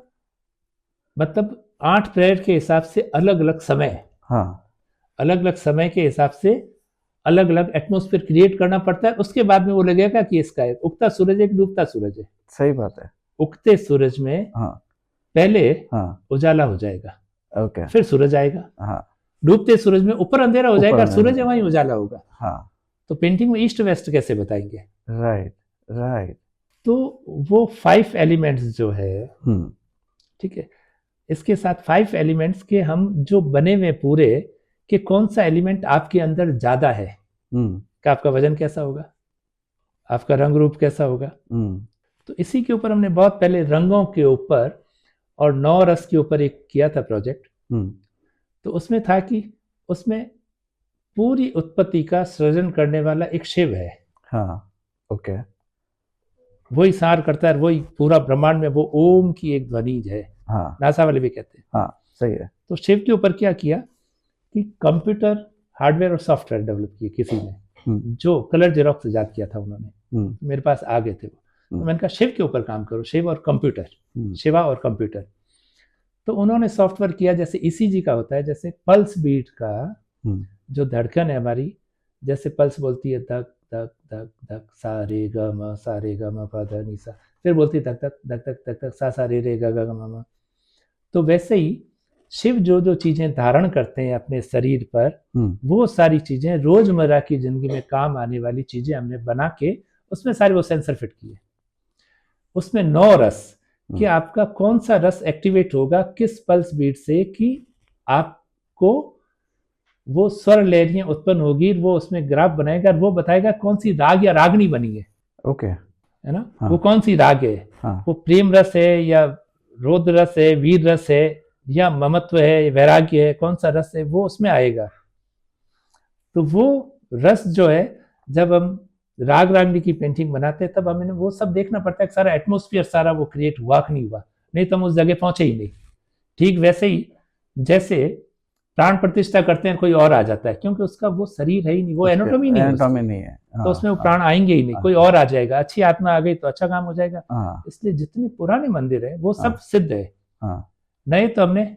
मतलब 8 प्रेयर के हिसाब से अलग अलग समय, अलग अलग समय के हिसाब से अलग अलग एटमॉस्फेयर क्रिएट करना पड़ता है। उसके बाद में वो लगेगा कि इसका है उगता सूरज है कि डूबता सूरज है। सही बात है। उगते सूरज में पहले उजाला हो जाएगा, फिर सूरज आएगा। डूबते सूरज में ऊपर अंधेरा हो जाएगा, सूरज है वहीं उजाला होगा। तो पेंटिंग में ईस्ट वेस्ट कैसे बताएंगे। राइट। तो वो 5 एलिमेंट्स जो है, ठीक है, इसके साथ 5 एलिमेंट्स के हम जो बने हुए पूरे कि कौन सा एलिमेंट आपके अंदर ज्यादा है, कि आपका वजन कैसा होगा, आपका रंग रूप कैसा होगा। तो इसी के ऊपर हमने बहुत पहले रंगों के ऊपर और 9 रस के ऊपर एक किया था प्रोजेक्ट। तो उसमें था कि उसमें पूरी उत्पत्ति का सृजन करने वाला एक शिव है। ओके। वही सार करता है, वही पूरा ब्रह्मांड में वो ओम की एक ध्वनि है। नासा वाले भी कहते हैं। सही है। तो शिव के ऊपर क्या किया कि कंप्यूटर हार्डवेयर और सॉफ्टवेयर डेवलप किए किसी ने, जो कलर जेरोक्स ईजाद किया था उन्होंने। मेरे पास आ गए थे वो। तो मैंने कहा शिव के ऊपर काम करो, शिव और कंप्यूटर, शिवा और कंप्यूटर। तो उन्होंने सॉफ्टवेयर किया जैसे ईसीजी का होता है, जैसे पल्स बीट का जो धड़कन है हमारी, जैसे पल्स बोलती है धक धक धक धक सा रे ग म प ध नि सा, फिर बोलती है धक धक धक धक धक धक सा रे रे ग ग म म। तो वैसे ही शिव जो जो चीजें धारण करते हैं अपने शरीर पर, वो सारी चीजें रोजमर्रा की जिंदगी में काम आने वाली चीजें हमने बना के उसमें सारे वो सेंसर फिट किए। उसमें 9 रस कि आपका कौन सा रस एक्टिवेट होगा किस पल्स बीट से, कि आपको वो स्वर लहरियां उत्पन्न होगी, वो उसमें ग्राफ बनाएगा और वो बताएगा कौन सी राग या रागनी बनी है ओके। है ना। हाँ। वो कौन सी राग है, हाँ। वो प्रेम रस है या रौद्र रस है, वीर रस है या ममत्व है, वैराग्य है, कौन सा रस है, वो उसमें आएगा। तो वो रस जो है, जब हम राग रागनी की पेंटिंग बनाते हैं तब हमें वो सब देखना पड़ता है कि सारा एटमोस्फियर सारा वो क्रिएट हुआ कि नहीं हुआ, नहीं तो हम उस जगह पहुंचे ही नहीं। ठीक वैसे ही जैसे प्राण प्रतिष्ठा करते हैं कोई और आ जाता है, क्योंकि उसका वो शरीर है ही नहीं, वो एनाटॉमी नहीं है उसकी, एनाटॉमी नहीं है। तो उसमें वो प्राण आएंगे ही नहीं, कोई और आ जाएगा, अच्छी आत्मा आ गई तो अच्छा काम हो जाएगा। हाँ। इसलिए जितने पुराने मंदिर है वो सब हाँ। सिद्ध है। हाँ। नहीं तो हमने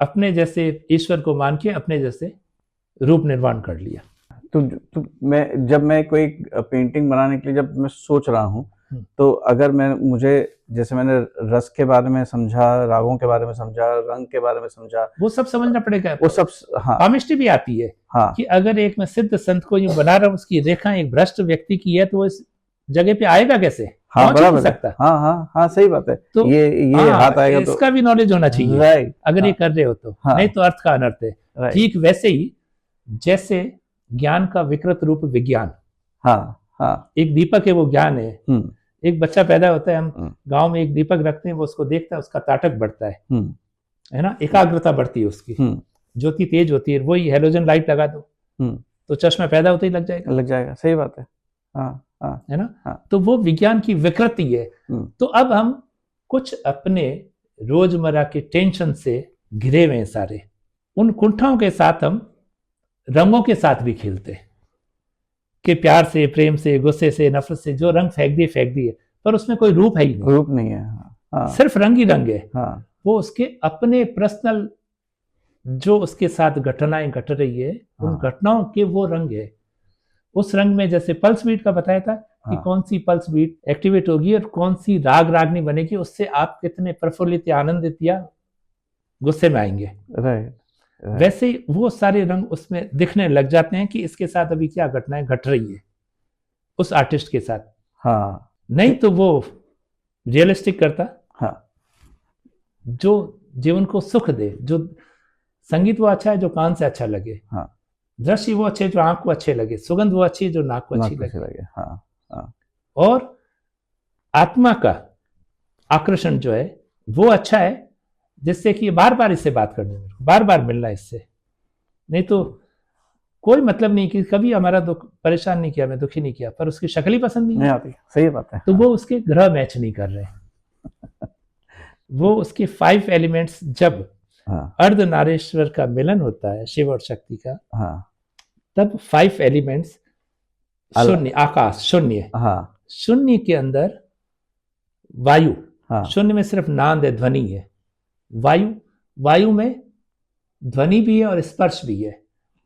अपने जैसे ईश्वर को मान के अपने जैसे रूप निर्माण कर लिया। तो मैं कोई पेंटिंग बनाने के लिए जब मैं सोच रहा हूँ, तो अगर मुझे जैसे मैंने रस के बारे में समझा, रागों के बारे में समझा, रंग के बारे में समझा, वो सब समझना पड़ेगा। वो सब। हाँ। पामिस्ट्री भी आती है। हाँ। कि अगर एक मैं सिद्ध संत को यूं बना रहा हूँ, उसकी रेखा एक भ्रष्ट व्यक्ति की है, तो वो इस जगह पे आएगा कैसे? हाँ, बराबर सकता। हाँ हाँ हाँ, सही बात है। तो ये हाथ आएगा तो इसका भी नॉलेज होना चाहिए, राइट, अगर ये कर रहे हो तो। नहीं तो अर्थ का अनर्थ है। ठीक वैसे ही जैसे ज्ञान का विकृत रूप विज्ञान। हाँ हाँ। एक दीपक है, वो ज्ञान है। एक बच्चा पैदा होता है, हम गांव में एक दीपक रखते हैं, वो उसको देखता है, उसका ताटक बढ़ता है ना, एकाग्रता बढ़ती है उसकी, ज्योति तेज होती है। वही हेलोजन लाइट लगा दो तो चश्मा पैदा होते ही लग जाएगा। सही बात है। हाँ हाँ, है ना। हाँ। तो वो विज्ञान की विकृति है। तो अब हम कुछ अपने रोजमर्रा के टेंशन से घिरे हुए हैं सारे, उन कुंठाओं के साथ हम रंगों के साथ भी खेलते हैं कि प्यार से, प्रेम से, गुस्से से, नफरत से जो रंग फेंक दिए, पर उसमें कोई रूप है ही नहीं। रूप नहीं है। हाँ। सिर्फ रंग ही रंग है। हाँ। वो उसके अपने पर्सनल जो उसके साथ घटनाएं घट रही है, उन घटनाओं के वो रंग है। उस रंग में जैसे पल्स बीट का बताया था कि कौन सी पल्स बीट एक्टिवेट होगी और कौन सी राग रागनी बनेगी, उससे आप कितने प्रफुल्लित या आनंदित या गुस्से में आएंगे। राइट। वैसे ही वो सारे रंग उसमें दिखने लग जाते हैं कि इसके साथ अभी क्या घटनाएं घट रही है उस आर्टिस्ट के साथ। हाँ। नहीं तो वो रियलिस्टिक करता। हाँ। जो जीवन को सुख दे, जो संगीत वो अच्छा है जो कान से अच्छा लगे। हाँ। दृश्य वो अच्छे जो आंख को अच्छे लगे, सुगंध वो अच्छी जो नाक को अच्छी लगे। हाँ। हाँ। और आत्मा का आकर्षण जो है वो अच्छा है, जिससे कि बार बार इससे बात करने में, बार बार मिलना इससे। नहीं तो कोई मतलब नहीं कि कभी हमारा दुख परेशान नहीं किया, मैं दुखी नहीं किया, पर उसकी शक्ल ही पसंद नहीं आती। सही बात है। तो वो उसके ग्रह मैच नहीं कर रहे। वो उसके 5 एलिमेंट्स जब अर्धनारीश्वर का मिलन होता है, शिव और शक्ति का, तब 5 एलिमेंट्स शून्य, आकाश शून्य, शून्य के अंदर वायु, शून्य में सिर्फ नाद है, ध्वनि है। वायु में ध्वनि भी है और स्पर्श भी है।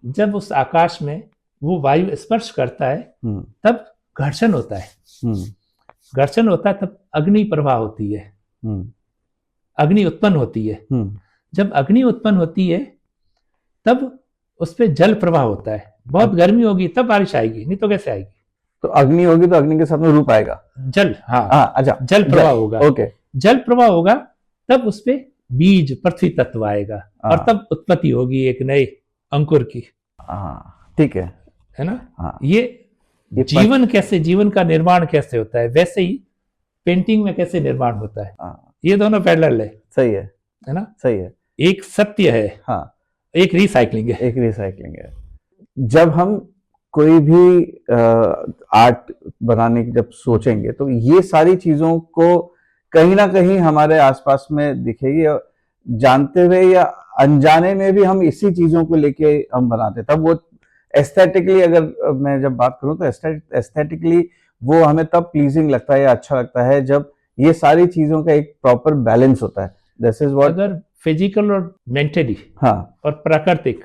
जब उस आकाश में वो वायु स्पर्श करता है तब घर्षण होता है। घर्षण होता है तब अग्नि प्रवाह होती है, अग्नि उत्पन्न होती है। जब अग्नि उत्पन्न होती है तब उस पर जल प्रवाह होता है। बहुत गर्मी होगी तब बारिश आएगी, नहीं तो कैसे आएगी? तो अग्नि होगी तो अग्नि के साथ में रूप आएगा, जल। हाँ, अच्छा, जल प्रवाह होगा। ओके, जल प्रवाह होगा तब उस पे बीज पृथ्वी तत्व आएगा और तब उत्पत्ति होगी एक नए अंकुर की। ठीक है ना। ये जीवन कैसे, जीवन का निर्माण कैसे होता है, वैसे ही पेंटिंग में कैसे निर्माण होता है। ये दोनों पैरेलल है। सही है ना। सही है। एक सत्य है, एक रिसाइकलिंग है। जब हम कोई भी आर्ट बनाने की जब सोचेंगे तो ये सारी चीजों को कहीं ना कहीं हमारे आसपास में दिखेगी, जानते हुए या अनजाने में भी हम इसी चीजों को लेके हम बनाते। तब वो एस्थेटिकली, अगर मैं जब बात करूं तो एस्थेटिकली वो हमें तब प्लीजिंग लगता है या अच्छा लगता है जब ये सारी चीजों का एक प्रॉपर बैलेंस होता है। दिस इज व्हाट, अगर फिजिकल और मेंटली और प्राकृतिक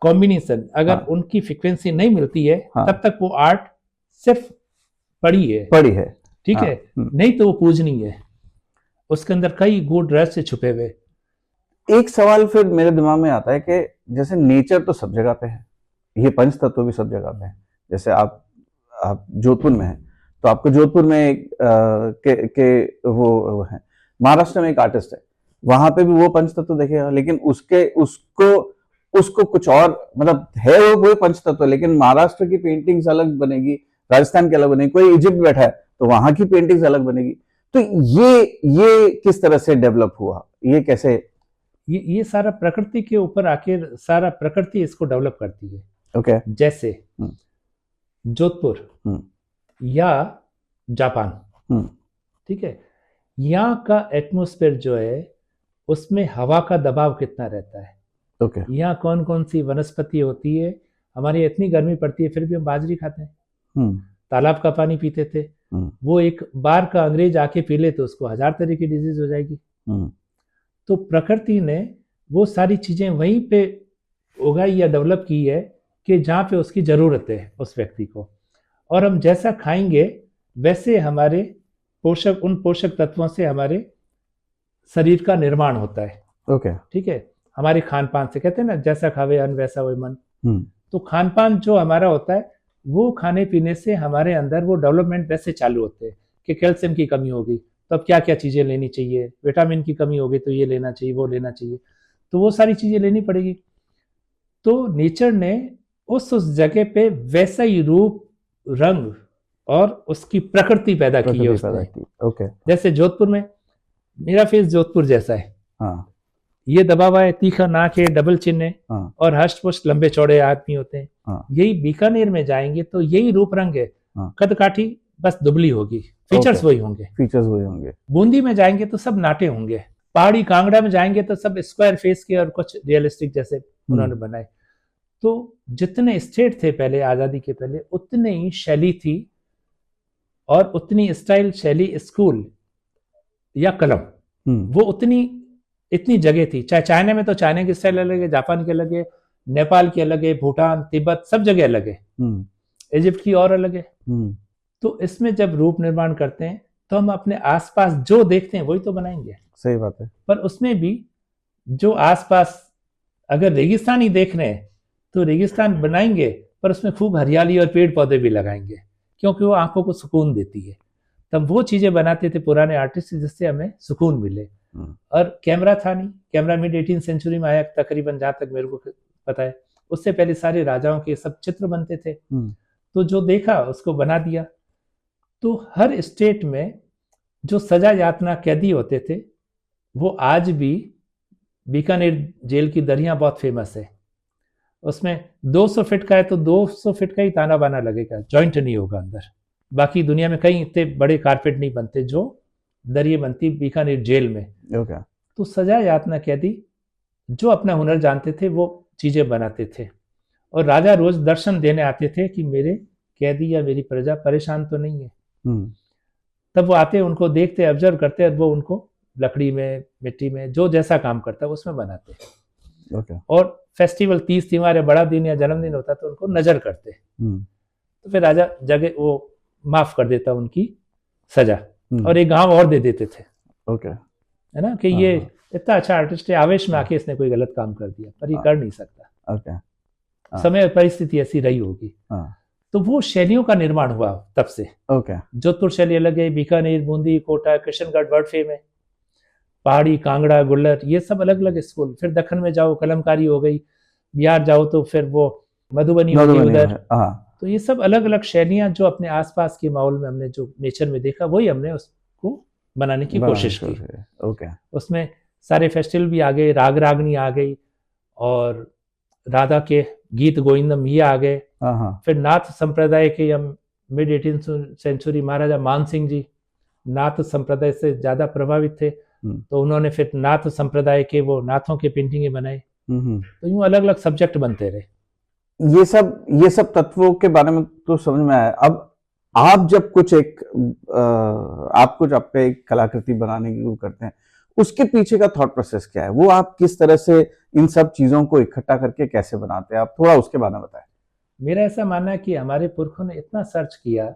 कॉम्बिनेशन अगर उनकी फ्रीक्वेंसी नहीं मिलती है तब तक वो आर्ट सिर्फ पड़ी है। ठीक है। नहीं तो वो पूजनीय है, उसके अंदर कई गूढ़ रहस्य छुपे हुए। एक सवाल फिर मेरे दिमाग में आता है कि जैसे नेचर तो सब जगह पे है, ये पंच तत्व भी सब जगह पे है। जैसे आप जोधपुर में हैं तो आपको जोधपुर में वो है, महाराष्ट्र में एक आर्टिस्ट है, वहां पे भी वो पंच तत्व देखेगा, लेकिन उसको उसको कुछ और, मतलब है वो पंचतत्व, लेकिन महाराष्ट्र की पेंटिंग्स अलग बनेगी, राजस्थान की अलग बनेगी, कोई इजिप्ट बैठा है तो वहां की पेंटिंग्स अलग बनेगी। तो ये किस तरह से डेवलप हुआ, ये कैसे? ये सारा प्रकृति के ऊपर आके, सारा प्रकृति इसको डेवलप करती है। ओके। जैसे जोधपुर या जापान, ठीक है, यहाँ का एटमॉस्फेयर जो है उसमें हवा का दबाव कितना रहता है, ओके। यहाँ कौन कौन सी वनस्पति होती है। हमारी इतनी गर्मी पड़ती है फिर भी हम बाजरी खाते हैं, तालाब का पानी पीते थे। वो एक बार का अंग्रेज आके पी ले तो उसको 1000 तरह की डिजीज हो जाएगी। तो प्रकृति ने वो सारी चीजें वहीं पे उगाई या डेवलप की है कि जहाँ पे उसकी जरूरत है उस व्यक्ति को, और हम जैसा खाएंगे वैसे हमारे पोषक, उन पोषक तत्वों से हमारे शरीर का निर्माण होता है। ओके। ठीक है, हमारे खान पान से, कहते हैं ना जैसा खावे अन्न वैसा होए मन। तो खान पान जो हमारा होता है वो खाने पीने से हमारे अंदर वो डेवलपमेंट वैसे चालू होते हैं कि कैल्शियम की कमी होगी तो अब क्या क्या चीजें लेनी चाहिए, विटामिन की कमी होगी तो ये लेना चाहिए, वो लेना चाहिए, तो वो सारी चीजें लेनी पड़ेगी। तो नेचर ने उस जगह पे वैसा ही रूप, रंग और उसकी प्रकृति पैदा की है उसने। ओके। जैसे जोधपुर में, मेरा फेस जोधपुर जैसा है। हाँ। ये दबा हुआ है, तीखा नाक है, डबल चिन्ह है। हाँ। और हष्ट पुष्ट लंबे चौड़े आदमी होते हैं। हाँ। यही बीकानेर में जाएंगे तो यही रूप रंग है। हाँ। कद काठी बस दुबली होगी, फीचर्स वही होंगे। फीचर्स वही होंगे। बूंदी में जाएंगे तो सब नाटे होंगे। पहाड़ी कांगड़ा में जाएंगे तो सब स्क्वायर फेस के और कुछ रियलिस्टिक जैसे उन्होंने बनाए। तो जितने स्टेट थे पहले आजादी के पहले उतने ही शैली थी और उतनी स्टाइल, शैली, स्कूल या कलम वो उतनी इतनी जगह थी। चाहे चाइना में तो चाइना की स्टाइल अलग है, जापान की अलग है, नेपाल की अलग है, भूटान, तिब्बत, सब जगह अलग है, इजिप्ट की और अलग है। तो इसमें जब रूप निर्माण करते हैं तो हम अपने आसपास जो देखते हैं वही तो बनाएंगे। सही बात है। पर उसमें भी जो आसपास, अगर रेगिस्तान ही देख रहे हैं तो रेगिस्तान बनाएंगे पर उसमें खूब हरियाली और पेड़ पौधे भी लगाएंगे क्योंकि वो आंखों को सुकून देती है। तब वो चीजें बनाते थे पुराने आर्टिस्ट जिससे हमें सुकून मिले। और कैमरा था नहीं, कैमरा मिड 18th सेंचुरी में आया तकरीबन, जहां तक मेरे को पता है। उससे पहले सारे राजाओं के सब चित्र बनते थे, तो जो देखा उसको बना दिया। तो हर स्टेट में जो सजा यातना कैदी होते थे वो आज भी, बीकानेर जेल की दरियां बहुत फेमस है। उसमें 200 फीट का है तो 200 फीट का ही ताना बाना लगेगा, जॉइंट नहीं होगा अंदर। बाकी दुनिया में कहीं इतने बड़े कारपेट नहीं बनते जो दरिया बनती बीकानेर जेल में। तो सजा यातना कैदी जो अपना हुनर जानते थे वो चीजें बनाते थे और राजा रोज दर्शन देने आते थे कि मेरे कैदी या मेरी प्रजा परेशान तो नहीं है। तब वो आते, उनको देखते, ऑब्जर्व करते और वो उनको लकड़ी में, मिट्टी में, जो जैसा काम करता है उसमें बनाते। और फेस्टिवल, 30 त्योहार या बड़ा दिन या जन्मदिन होता तो उनको नजर करते। तो फिर राजा जगह वो माफ कर देता उनकी सजा और एक गांव और दे देते थे। है ना कि ये इतना अच्छा आर्टिस्ट है, आवेश में आके इसने कोई गलत काम कर दिया, पर ये कर नहीं सकता। समय और परिस्थिति ऐसी रही होगी। तो वो शैलियों का निर्माण हुआ तब से। जोधपुर शैली अलग है, बीकानेर, बूंदी, कोटा, किशनगढ़ वर्ड फेम है, पहाड़ी, कांगड़ा, गुल्लर, ये सब अलग अलग स्कूल। फिर दखन में जाओ कलमकारी हो गई, बिहार जाओ तो फिर वो मधुबनी होगी उधर। तो ये सब अलग अलग शैलियां जो अपने आसपास के माहौल में हमने जो नेचर में देखा वही हमने उसको बनाने की कोशिश की। उसमें सारे फेस्टिवल भी आ गए, राग रागनी आ गई और राधा के गीत गोविंदम ये आ गए। फिर नाथ संप्रदाय के हम मिड 18th सेंचुरी महाराजा मान सिंह जी नाथ संप्रदाय से ज्यादा प्रभावित थे, तो उन्होंने फिर नाथ संप्रदाय के वो नाथों के पेंटिंगें बनाए। तो यूं अलग अलग सब्जेक्ट बनते रहे। ये सब तत्वों के बारे में तो समझ में आया। अब आप जब कुछ आपका एक कलाकृति बनाने की शुरू करते हैं, उसके पीछे का थॉट प्रोसेस क्या है? वो आप किस तरह से इन सब चीजों को इकट्ठा करके कैसे बनाते हैं? आप थोड़ा उसके बारे में बताएं। मेरा ऐसा मानना है कि हमारे पुरखों ने इतना सर्च किया,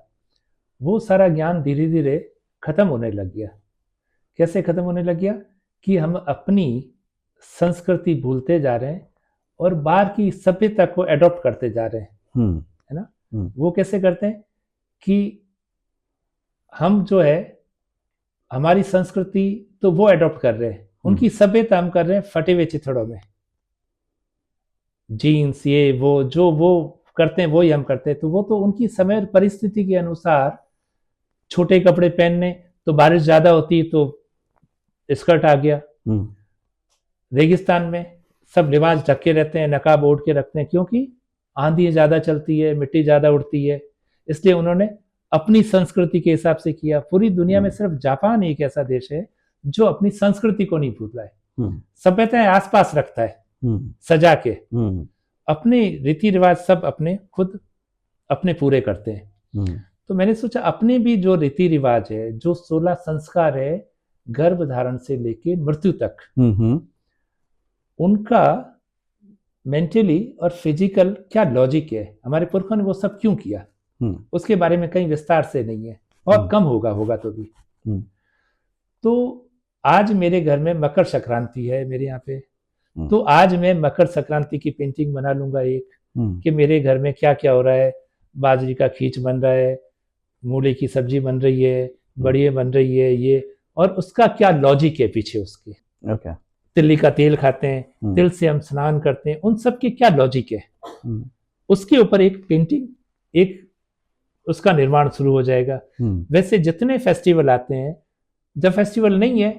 वो सारा ज्ञान धीरे धीरे खत्म होने लग गया। कैसे खत्म होने लग गया कि हम अपनी संस्कृति भूलते जा रहे हैं और बाहर की सभ्यता को एडॉप्ट करते जा रहे हैं। है ना? वो कैसे करते हैं कि हम जो है हमारी संस्कृति तो वो एडॉप्ट कर रहे हैं, उनकी सभ्यता हम कर रहे हैं फटे हुए चिथड़ों में। जीन्स ये वो जो वो करते हैं वही हम करते हैं, तो वो तो उनकी समय और परिस्थिति के अनुसार छोटे कपड़े पहनने, तो बारिश ज्यादा होती तो स्कर्ट आ गया, रेगिस्तान में सब लिबास ढक के रहते हैं, नकाब ओढ़ के रखते हैं, क्योंकि आंधी ज्यादा चलती है, मिट्टी ज्यादा उड़ती है, इसलिए उन्होंने अपनी संस्कृति के हिसाब से किया। पूरी दुनिया में सिर्फ जापान एक ऐसा देश है जो अपनी संस्कृति को नहीं भूलता है, सभ्यताएं आसपास रखता है सजा के, अपने रीति रिवाज सब अपने खुद अपने पूरे करते हैं। तो मैंने सोचा अपने भी जो रीति रिवाज है, जो 16 संस्कार है गर्भ धारण से लेके मृत्यु तक, उनका मेंटली और फिजिकल क्या लॉजिक है, हमारे पुरखों ने वो सब क्यों किया, उसके बारे में कहीं विस्तार से नहीं है, और कम होगा तो भी। तो आज मेरे घर में मकर संक्रांति है मेरे यहाँ पे, तो आज मैं मकर संक्रांति की पेंटिंग बना लूंगा एक, कि मेरे घर में क्या क्या हो रहा है, बाजरी का खींच बन रहा है, मूली की सब्जी बन रही है, बढ़िया बन रही है ये, और उसका क्या लॉजिक है पीछे उसके। okay. तिल्ली का तेल खाते हैं, तिल से हम स्नान करते हैं, उन सब के क्या लॉजिक है, उसके ऊपर एक पेंटिंग, एक उसका निर्माण शुरू हो जाएगा। वैसे जितने फेस्टिवल आते हैं, जब फेस्टिवल नहीं है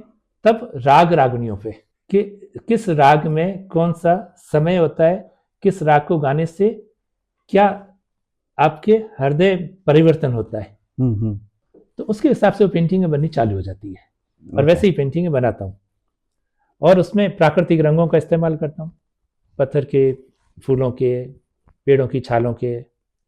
तब राग रागनियों पे, कि किस राग में कौन सा समय होता है, किस राग को गाने से क्या आपके हृदय परिवर्तन होता है, तो उसके हिसाब से वो पेंटिंगें बननी चालू हो जाती है। और वैसे ही पेंटिंगें बनाता हूँ, और उसमें प्राकृतिक रंगों का इस्तेमाल करता हूँ, पत्थर के, फूलों के, पेड़ों की छालों के,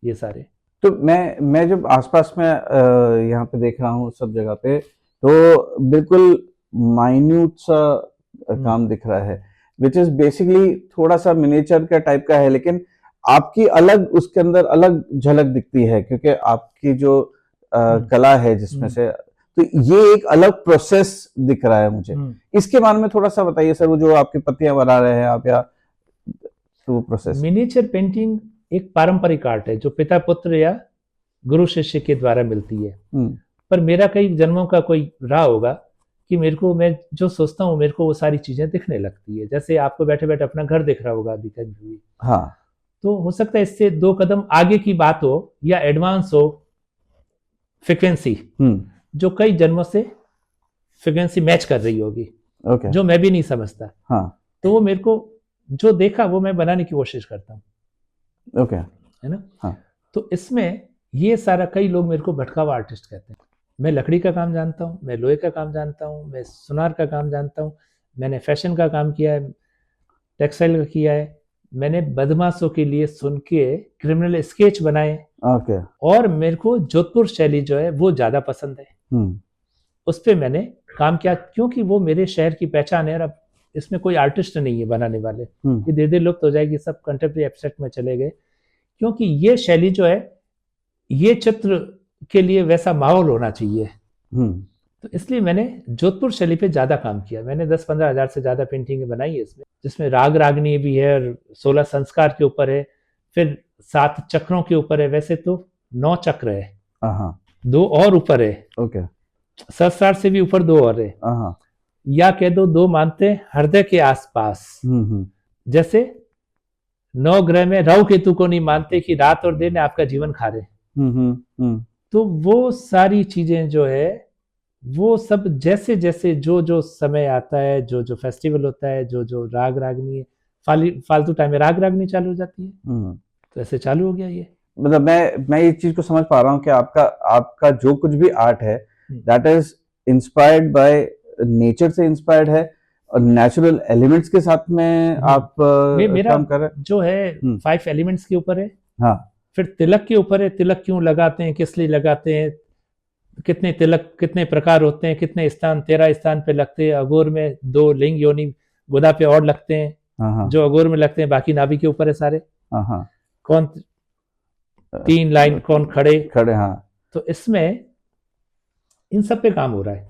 ये सारे। तो मैं जब आसपास में यहाँ पे देख रहा हूँ सब जगह पे, तो बिल्कुल माइन्यूट सा काम दिख रहा है, विच इज बेसिकली थोड़ा सा मिनिएचर का टाइप का है, लेकिन आपकी अलग उसके अंदर अलग झलक दिखती है, क्योंकि आपकी जो कला है जिसमें से, तो ये एक अलग प्रोसेस दिख रहा है मुझे। इसके बारे में थोड़ा सा बताइए सर, वो जो आपकी पत्तियां बना रहे हैं आप, या तो प्रोसेस। मिनिएचर पेंटिंग एक पारंपरिक आर्ट है जो पिता पुत्र या गुरु शिष्य के द्वारा मिलती है, पर मेरा कई जन्मों का कोई रहा होगा कि मेरे को, मैं जो सोचता हूँ मेरे को वो सारी चीजें दिखने लगती है। जैसे आपको बैठे बैठे अपना घर दिख रहा होगा अभी तक भी, हाँ, तो हो सकता है इससे 2 कदम आगे की बात हो या एडवांस हो फ्रीक्वेंसी, जो कई जन्मों से फ्रीक्वेंसी मैच कर रही होगी, जो मैं भी नहीं समझता। हाँ, तो वो मेरे को जो देखा वो मैं बनाने की कोशिश करता हूँ, है ना। हाँ। तो इसमें ये सारा, कई लोग मेरे को भटकावा आर्टिस्ट कहते हैं। मैं लकड़ी का काम जानता हूँ, मैं लोहे का काम जानता हूँ, मैं सुनार का काम जानता हूँ, मैंने फैशन का काम किया है, टेक्सटाइल का किया है, मैंने बदमाशों के लिए सुन के क्रिमिनल स्केच बनाए, और मेरे को जोधपुर शैली जो है वो ज्यादा पसंद है, उस पर मैंने काम किया, क्योंकि वो मेरे शहर की पहचान है। और अब इसमें कोई आर्टिस्ट नहीं है बनाने वाले, ये धीरे धीरे लुप्त हो जाएगी, सब कंटेम्प्रेरी एब्स्ट्रैक्ट में चले गए, क्योंकि ये शैली जो है, ये चित्र के लिए वैसा माहौल होना चाहिए। तो इसलिए मैंने जोधपुर शैली पे ज्यादा काम किया। मैंने 10-15 हजार से ज्यादा पेंटिंगें बनाई है इसमें, जिसमें राग रागनी भी है, और 16 संस्कार के ऊपर है, फिर 7 चक्रों के ऊपर है। वैसे तो 9 चक्र है, 2 और ऊपर है, सहस्रार से भी ऊपर 2 और है, या कह दो 2 मानते हैं हृदय के आसपास। जैसे 9 ग्रह में राहु केतु को नहीं मानते कि रात और दिन आपका जीवन खा रहे। तो वो सारी चीजें जो है, वो सब जैसे जैसे जो समय आता है, जो फेस्टिवल होता है, जो राग रागनी है, फालतू टाइम में राग रागनी चालू हो जाती है, तो ऐसे चालू हो गया ये। मतलब मैं ये चीज को समझ पा रहा हूँ कि आपका जो कुछ भी आर्ट है, that is inspired by nature से इंस्पायर्ड है, और नेचुरल एलिमेंट्स के साथ में आप काम कर रहे हैं। जो है 5 एलिमेंट्स के ऊपर है, हाँ, फिर तिलक के ऊपर है, तिलक क्यों लगाते हैं, किस लिए लगाते हैं, कितने तिलक, कितने प्रकार होते हैं, कितने स्थान, 13 स्थान पे लगते हैं। अघोर में 2 लिंग योनि गोदा पे और लगते हैं, जो अघोर में लगते हैं, बाकी नाभि के ऊपर है सारे। कौन 3 लाइन, कौन खड़े। हाँ। तो इसमें इन सब पे काम हो रहा है।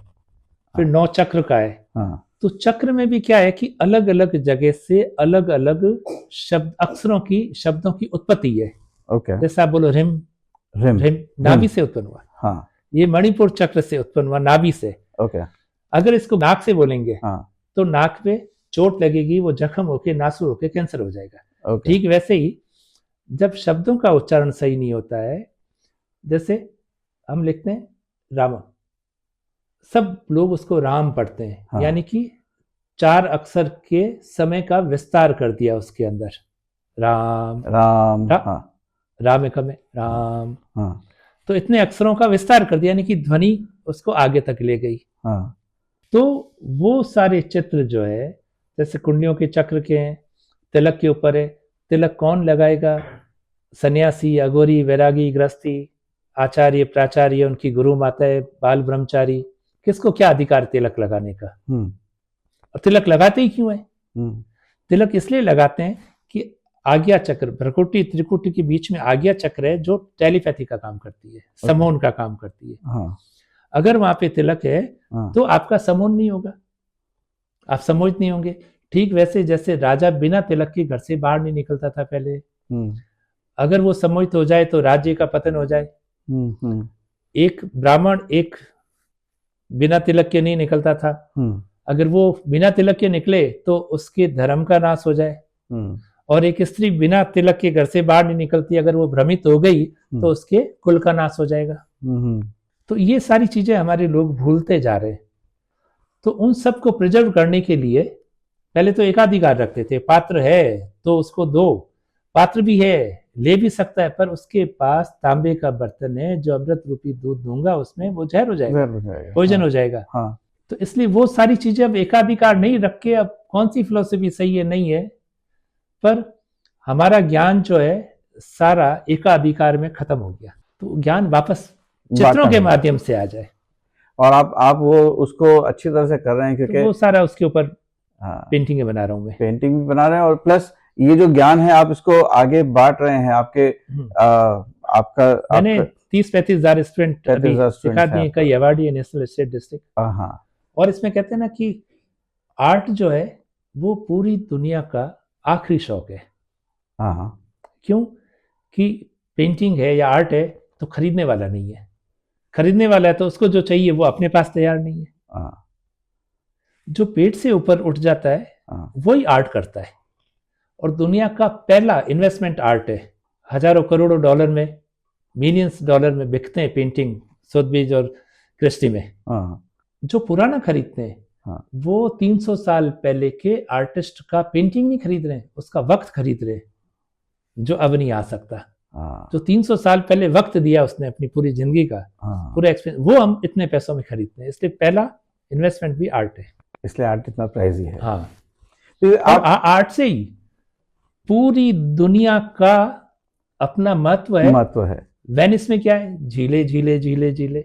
फिर 9 चक्र का है, तो चक्र में भी क्या है कि अलग अलग जगह से अलग अलग शब्द, अक्षरों की, शब्दों की उत्पत्ति है। जैसे आप बोलो रिम, नाभि से उत्पन्न हुआ, ये मणिपुर चक्र से उत्पन्न हुआ, नाभि से। अगर इसको नाक से बोलेंगे तो नाक पे चोट लगेगी, वो जख्म होके, नासूर होके कैंसर हो जाएगा। ओके। ठीक वैसे ही जब शब्दों का उच्चारण सही नहीं होता है, जैसे हम लिखते हैं राम, सब लोग उसको राम पढ़ते हैं, हाँ। यानी कि 4 अक्षर के समय का विस्तार कर दिया उसके अंदर। राम राम। रा, हाँ राम एकम है, राम। हाँ तो इतने अक्षरों का विस्तार कर दिया, यानी कि ध्वनि उसको आगे तक ले गई। हाँ। तो वो सारे चित्र जो है, जैसे कुंडियों के चक्र के हैं, तिलक के ऊपर है, तिलक कौन लगाएगा? सन्यासी, अघोरी, वैरागी, गृहस्थी, आचार्य, प्राचार्य, उनकी गुरु माताएं, बाल ब्रह्मचारी, किसको क्या अधिकार तिलक लगाने का? और तिलक लगाते ही क्यों है? तिलक इसलिए लगाते हैं कि आज्ञा चक्र, भ्रकुटी त्रिकुटी के बीच में आज्ञा चक्र है, जो टेलीपैथी का काम करती है, समोहन का काम करती है। हाँ। अगर वहां पे तिलक है हाँ। तो आपका समोहन नहीं होगा, आप सम्मोहित नहीं होंगे। ठीक वैसे जैसे राजा बिना तिलक के घर से बाहर नहीं निकलता था पहले, अगर वो सम्मोहित हो जाए तो राज्य का पतन हो जाए। एक ब्राह्मण एक बिना तिलक के नहीं निकलता था, अगर वो बिना तिलक के निकले तो उसके धर्म का नाश हो जाए। और एक स्त्री बिना तिलक के घर से बाहर नहीं निकलती, अगर वो भ्रमित हो गई तो उसके कुल का नाश हो जाएगा। तो ये सारी चीजें हमारे लोग भूलते जा रहे हैं। तो उन सब को प्रिजर्व करने के लिए पहले तो एकाधिकार रखते थे, पात्र है तो उसको दो, पात्र भी है ले भी सकता है, पर उसके पास तांबे का बर्तन है, जो अमृत रूपी दूध दूंगा उसमें वो जहर हो जाएगा, पॉइजन हो जाएगा। हाँ। तो इसलिए वो सारी चीजें अब एकाधिकार नहीं रख के, अब कौन सी फिलोसफी सही है नहीं है, पर हमारा ज्ञान जो है सारा एकाधिकार में खत्म हो गया। तो ज्ञान वापस चित्रों के माध्यम से आ जाए, और आप वो उसको अच्छी तरह से कर रहे हैं, क्योंकि तो वो सारा उसके ऊपर पेंटिंग बना रहा हूँ मैं, पेंटिंग भी बना रहे हैं, और प्लस ये जो ज्ञान है आप इसको आगे बांट रहे हैं। आपके आपका मैंने 30-35 हजार स्टूडेंट अभी सिखा दिए, कई अवार्डी है नेशनल, स्टेट, डिस्ट्रिक्ट। और इसमें कहते हैं ना कि आर्ट जो है वो पूरी दुनिया का आखिरी शौक है। क्यों? कि पेंटिंग है या आर्ट है तो खरीदने वाला नहीं है, खरीदने वाला है तो उसको जो चाहिए वो अपने पास तैयार नहीं है। जो पेट से ऊपर उठ जाता है वही आर्ट करता है। और दुनिया का पहला इन्वेस्टमेंट आर्ट है, हजारों करोड़ों डॉलर में, मिलियंस डॉलर में बिकते हैं पेंटिंग सोथबीज और क्रिस्टी में। जो पुराना खरीदते हैं वो 300 साल पहले के आर्टिस्ट का पेंटिंग नहीं खरीद रहे हैं, उसका वक्त खरीद रहे हैं, जो अब नहीं आ सकता। जो 300 साल पहले वक्त दिया उसने अपनी पूरी जिंदगी का, पूरा एक्सपीरियंस, वो हम इतने पैसों में खरीदते हैं। इसलिए पहला इन्वेस्टमेंट भी आर्ट है, इसलिए आर्ट इतना प्राइजी है। हाँ, तो आर्ट से ही पूरी दुनिया का अपना महत्व है। वेनिस में क्या है? झीले झीले झीले झीले।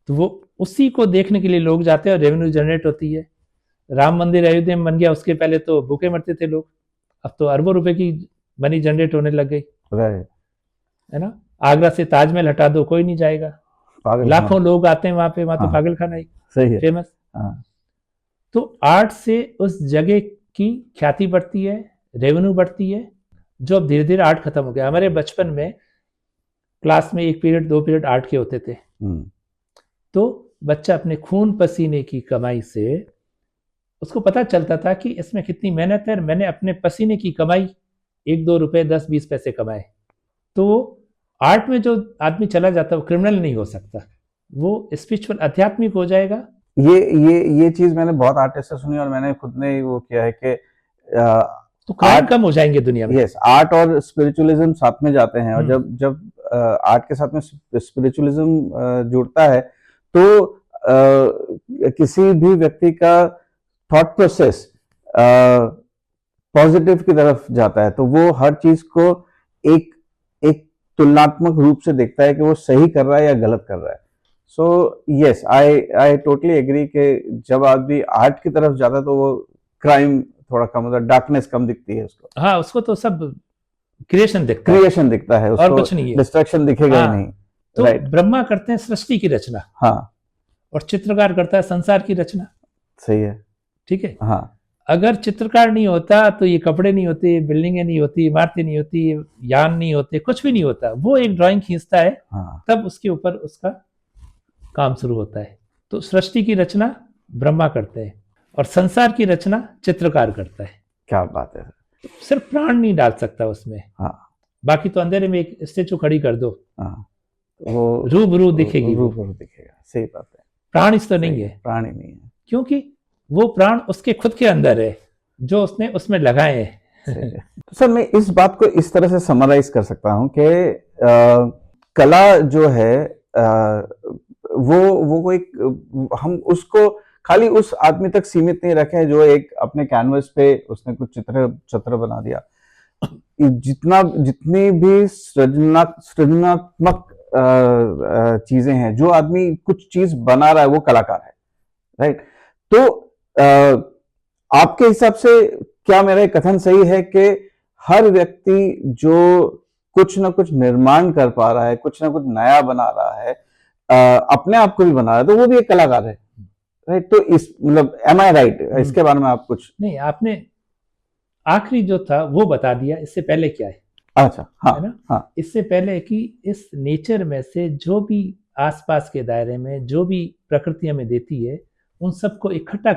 तो वो उसी को देखने के लिए लोग जाते हैं और रेवेन्यू जनरेट होती है। राम मंदिर अयोध्या में बन गया, उसके पहले तो भूखे मरते थे लोग, अब तो अरबों रुपए की मनी जनरेट होने लग गई, है ना। आगरा से ताजमहल हटा दो, कोई नहीं जाएगा, लाखों लोग आते हैं वहां पे, वहां तो पागल खाना ही फेमस। तो आर्ट से उस जगह की ख्याति बढ़ती है, रेवेन्यू बढ़ती है, जो अब धीरे धीरे आर्ट खत्म हो गया। हमारे बचपन में क्लास में 1 पीरियड 2 पीरियड आर्ट के होते थे, तो बच्चा अपने खून पसीने की कमाई से उसको पता चलता था कि इसमें कितनी मेहनत है। मैंने अपने पसीने की कमाई 1-2 रुपए 10-20 पैसे कमाए। तो आर्ट में जो आदमी चला जाता है वो क्रिमिनल नहीं हो सकता, वो स्पिरिचुअल आध्यात्मिक हो जाएगा। ये चीज मैंने बहुत आर्टिस्ट से सुनी और मैंने खुद ने वो किया है कि तो क्राइम कम हो जाएंगे दुनिया में। आर्ट और स्पिरिचुअलिज्म साथ में जाते हैं, और जब आर्ट के साथ में स्पिरिचुअलिज्म जुड़ता है तो किसी भी व्यक्ति का थॉट प्रोसेस पॉजिटिव की तरफ जाता है, तो वो हर चीज को एक तुलनात्मक रूप से देखता है कि वो सही कर रहा है या गलत कर रहा है। So yes, I totally agree कि जब आदमी आर्ट की तरफ जाता है तो वो क्राइम थोड़ा कम होता है, डार्कनेस कम दिखती है उसको। हाँ, उसको तो सब क्रिएशन दिखता है उसको, और कुछ नहीं है, डिस्ट्रैक्शन दिखेगा ही नहीं। तो ब्रह्मा करते हैं सृष्टि की रचना, हाँ, और चित्रकार करता है संसार की रचना। सही है, ठीक है। हाँ, अगर चित्रकार नहीं होता तो ये कपड़े नहीं होते, बिल्डिंगें नहीं होती, इमारतें नहीं होती, यान नहीं होते, कुछ भी नहीं होता। वो एक ड्राइंग खींचता है, हाँ, तब उसके ऊपर उसका काम शुरू होता है। तो सृष्टि की रचना ब्रह्मा करते हैं और संसार की रचना चित्रकार करता है। क्या बात है। सिर्फ प्राण नहीं डाल सकता उसमें, हाँ बाकी तो अंधेरे में एक स्टेचू खड़ी कर दो, हाँ, वो रूबरू दिखेगी, वो रूबरू दिखेगा, सही बात है। प्राण इस तो नहीं सही है, प्राण ही नहीं है। क्योंकि वो प्राण उसके खुद के अंदर है जो उसने उसमें लगाए हैं। सही है। तो सर मैं इस बात को इस तरह से समराइज कर सकता हूँ कि कला जो है वो एक हम उसको खाली उस आदमी तक सीमित नहीं रखें जो एक अपने कैनवस पे उसने कुछ चित्र बना दिया। जितनी भी सृजनात्मक चीजें हैं, जो आदमी कुछ चीज बना रहा है वो कलाकार है, राइट। तो आपके हिसाब से क्या मेरा ये कथन सही है कि हर व्यक्ति जो कुछ ना कुछ निर्माण कर पा रहा है, कुछ ना कुछ नया बना रहा है, अपने आप को भी बना रहा है, तो वो भी एक कलाकार है, राइट। तो इस मतलब एम आई राइट, इसके बारे में आप कुछ? नहीं, आपने आखिरी जो था वो बता दिया, इससे पहले क्या है। अच्छा, हाँ, है ना, हाँ, इससे पहले कि इस नेचर में से जो भी आसपास के दायरे में जो भी प्रकृति हमें देती है, उन सबको इकट्ठा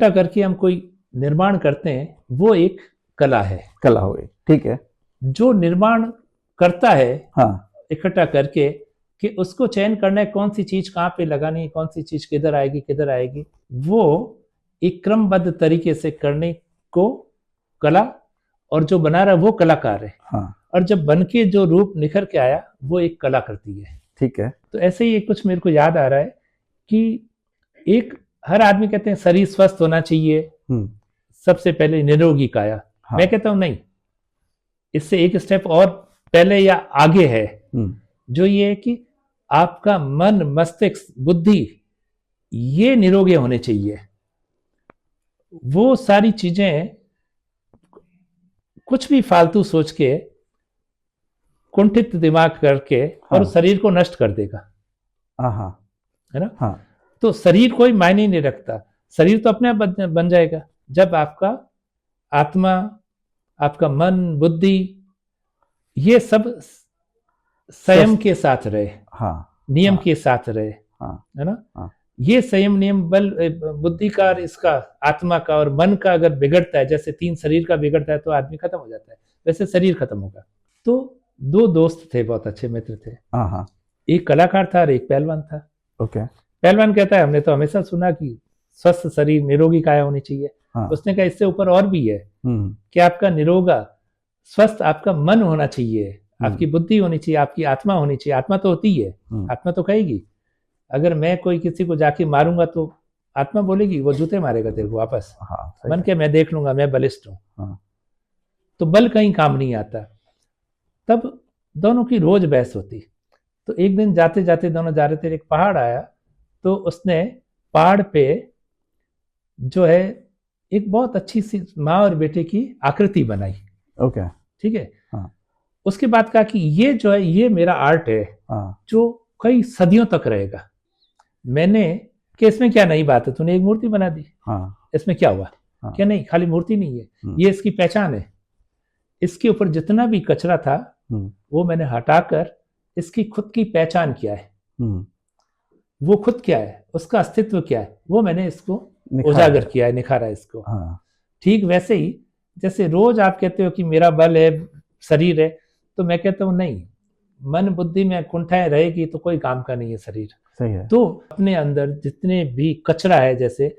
करके हम कोई निर्माण करते हैं, वो एक कला है। कला हो गई, ठीक है। जो निर्माण करता है हाँ, इकट्ठा करके, कि उसको चयन करना है कौन सी चीज कहाँ पे लगानी है, कौन सी चीज किधर आएगी, वो एक क्रमबद्ध तरीके से करने को कला, और जो बना रहा है वो कलाकार है। हाँ, और जब बन के जो रूप निखर के आया वो एक कला करती है। ठीक है। तो ऐसे ही एक कुछ मेरे को याद आ रहा है कि एक हर आदमी कहते हैं शरीर स्वस्थ होना चाहिए, सबसे पहले निरोगी काया। हाँ, मैं कहता हूं नहीं, इससे एक स्टेप और पहले या आगे है, जो ये है कि आपका मन, मस्तिष्क, बुद्धि ये निरोगी होने चाहिए। वो सारी चीजें कुछ भी फालतू सोच के, कुंठित दिमाग करके, और हाँ, शरीर को नष्ट कर देगा, हाँ, है ना। हाँ, तो शरीर कोई मायने नहीं रखता, शरीर तो अपने आप बन जाएगा जब आपका आत्मा, आपका मन, बुद्धि ये सब संयम के साथ रहे, हाँ, नियम हाँ, के साथ रहे, हाँ, है ना। हाँ, ये संयम नियम बल बुद्धि का और इसका आत्मा का और मन का अगर बिगड़ता है, जैसे 3 शरीर का बिगड़ता है तो आदमी खत्म हो जाता है, वैसे शरीर खत्म होगा। तो 2 दोस्त थे, बहुत अच्छे मित्र थे, हाँ, एक कलाकार था और एक पहलवान था। ओके, पहलवान कहता है हमने तो हमेशा सुना कि स्वस्थ शरीर निरोगी काया होनी चाहिए। हाँ, उसने कहा इससे ऊपर और भी है कि आपका निरोगा स्वस्थ आपका मन होना चाहिए, आपकी बुद्धि होनी चाहिए, आपकी आत्मा होनी चाहिए। आत्मा तो होती है, आत्मा तो कहेगी, अगर मैं कोई किसी को जाके मारूंगा तो आत्मा बोलेगी, वो जूते मारेगा तेरे को वापस। हाँ, मन के मैं देख लूंगा, मैं बलिष्ठ हूं। हाँ, तो बल कहीं काम नहीं आता। तब दोनों की रोज बहस होती। तो एक दिन जाते जाते दोनों जा रहे थे, एक पहाड़ आया, तो उसने पहाड़ पे जो है एक बहुत अच्छी सी माँ और बेटे की आकृति बनाई, ओके, ठीक है। हाँ, उसके बाद कहा कि ये जो है ये मेरा आर्ट है, हाँ, जो कई सदियों तक रहेगा। मैंने कि इसमें क्या नई बात है, तूने एक मूर्ति बना दी, हाँ, इसमें क्या हुआ? हाँ, क्या नहीं, खाली मूर्ति नहीं है, ये इसकी पहचान है। इसके ऊपर जितना भी कचरा था वो मैंने हटाकर इसकी खुद की पहचान किया है, वो खुद क्या है, उसका अस्तित्व क्या है, वो मैंने इसको उजागर किया है, निखारा है इसको। हाँ, ठीक वैसे ही जैसे रोज आप कहते हो कि मेरा बल है, शरीर है, तो मैं कहता हूं नहीं, मन बुद्धि में कुंठाएं रहेगी तो कोई काम का नहीं है शरीर। सही है। तो अपने अंदर जितने भी कचरा है, जैसे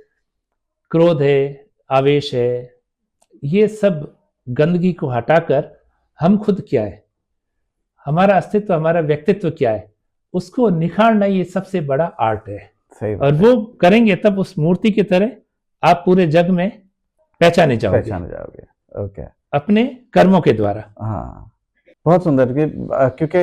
क्रोध है, आवेश है, ये सब गंदगी को हटाकर हम खुद क्या है, हमारा अस्तित्व, हमारा व्यक्तित्व क्या है, उसको निखारना ये सबसे बड़ा आर्ट है। सही और वो करेंगे तब उस मूर्ति की तरह आप पूरे जग में पहचाने जाओगे, ओके, अपने कर्मों के द्वारा। हाँ, बहुत सुंदर। क्योंकि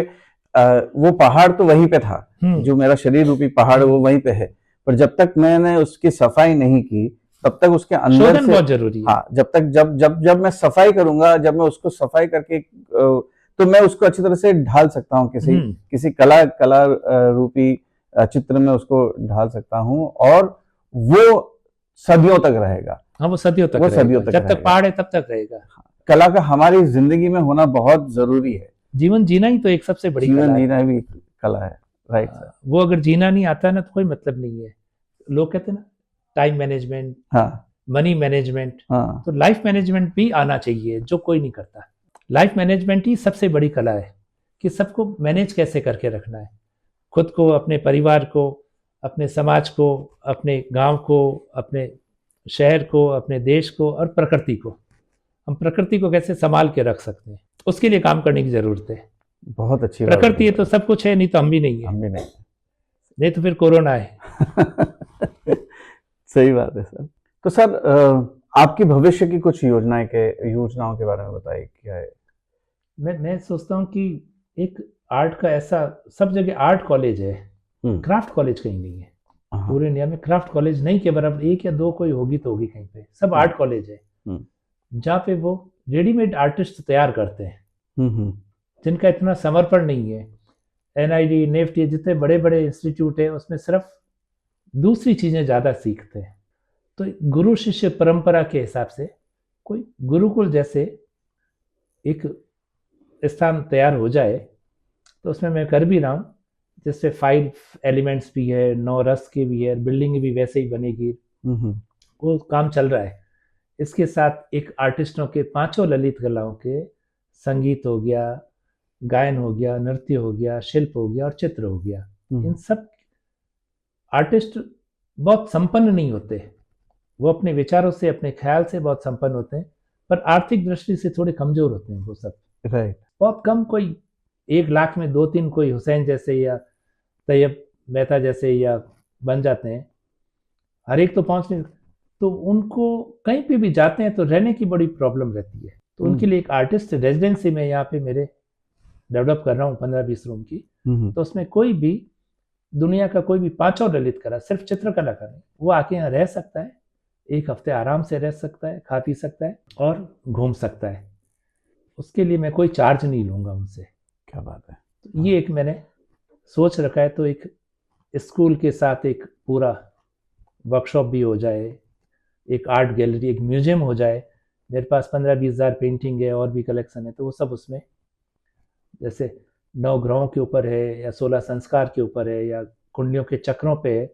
वो पहाड़ तो वहीं पे था, जो मेरा शरीर रूपी पहाड़ वो वहीं पे है, पर जब तक मैंने उसकी सफाई नहीं की तब तक उसके अंदर से, बहुत जरूरी है। हाँ, जब मैं सफाई करूंगा, जब मैं उसको सफाई करके तो मैं उसको अच्छी तरह से ढाल सकता हूँ, किसी कला रूपी चित्र में उसको ढाल सकता हूँ, और वो सदियों तक रहेगा। हाँ, वो सदियों तक, जब तक पहाड़ है तब तक रहेगा। कला का हमारी जिंदगी में होना बहुत जरूरी है। जीवन जीना ही तो एक सबसे बड़ी जीवन जीना भी कला है, राइट। वो अगर जीना नहीं आता ना तो कोई मतलब नहीं है। लोग कहते हैं ना टाइम मैनेजमेंट, हाँ, मनी मैनेजमेंट। हाँ तो लाइफ मैनेजमेंट भी आना चाहिए, जो कोई नहीं करता। लाइफ मैनेजमेंट ही सबसे बड़ी कला है कि सबको मैनेज कैसे करके रखना है, खुद को, अपने परिवार को, अपने समाज को, अपने गांव को, अपने शहर को, अपने देश को और प्रकृति को। हम प्रकृति को कैसे संभाल के रख सकते हैं, उसके लिए काम करने की जरूरत है। बहुत अच्छी बात प्रकृति है है तो सब कुछ है, नहीं तो हम भी नहीं है, हम भी नहीं नहीं तो फिर कोरोना है। सही बात है सर। तो सर आपकी भविष्य की कुछ योजनाओं के बारे में बताइए, क्या है? मैं सोचता हूँ कि एक आर्ट का ऐसा, सब जगह आर्ट कॉलेज है, क्राफ्ट कॉलेज कहीं नहीं है। हाँ, पूरे इंडिया में क्राफ्ट कॉलेज नहीं के बराबर, एक या दो कोई होगी तो होगी कहीं पे, सब आर्ट कॉलेज है जहाँ पे वो रेडीमेड आर्टिस्ट तैयार करते हैं, जिनका इतना समर्पण नहीं है। एनआईडी, नेफ्ट, ये जितने बड़े बड़े इंस्टीट्यूट है उसमें सिर्फ दूसरी चीजें ज्यादा सीखते हैं। तो गुरु शिष्य परंपरा के हिसाब से कोई गुरुकुल जैसे एक स्थान तैयार हो जाए, तो उसमें मैं कर भी रहा हूँ, जिससे 5 एलिमेंट्स भी है, 9 रस के भी है, बिल्डिंग भी वैसे ही बनेगी, वो काम चल रहा है। इसके साथ एक आर्टिस्टों के 5 ललित कलाओं के, संगीत हो गया, गायन हो गया, नृत्य हो गया, शिल्प हो गया और चित्र हो गया। इन सब आर्टिस्ट बहुत संपन्न नहीं होते, वो अपने विचारों से, अपने ख्याल से बहुत संपन्न होते हैं, पर आर्थिक दृष्टि से थोड़े कमजोर होते हैं वो सब। राइट। बहुत कम, कोई 1 लाख में 2-3 कोई हुसैन जैसे या तैयब मेहता जैसे या बन जाते हैं, हर एक तो पहुंच नहीं। तो उनको कहीं पे भी जाते हैं तो रहने की बड़ी प्रॉब्लम रहती है। तो उनके लिए एक आर्टिस्ट रेजिडेंसी में यहाँ पे मेरे डेवलप कर रहा हूँ 15-20 रूम की। तो उसमें कोई भी दुनिया का कोई भी 5 ललित कला, सिर्फ चित्रकला का नहीं, वो आके यहाँ रह सकता है, 1 हफ्ते आराम से रह सकता है, खा पी सकता है और घूम सकता है। उसके लिए मैं कोई चार्ज नहीं लूंगा उनसे। क्या बात है। तो ये एक मैंने सोच रखा है। तो एक स्कूल के साथ एक पूरा वर्कशॉप भी हो जाए, एक आर्ट गैलरी, एक म्यूजियम हो जाए। मेरे पास 15-20 हज़ार पेंटिंग है और भी कलेक्शन है, तो वो सब उसमें, जैसे 9 ग्रहों के ऊपर है या 16 संस्कार के ऊपर है या कुंडलियों के चक्रों पे है,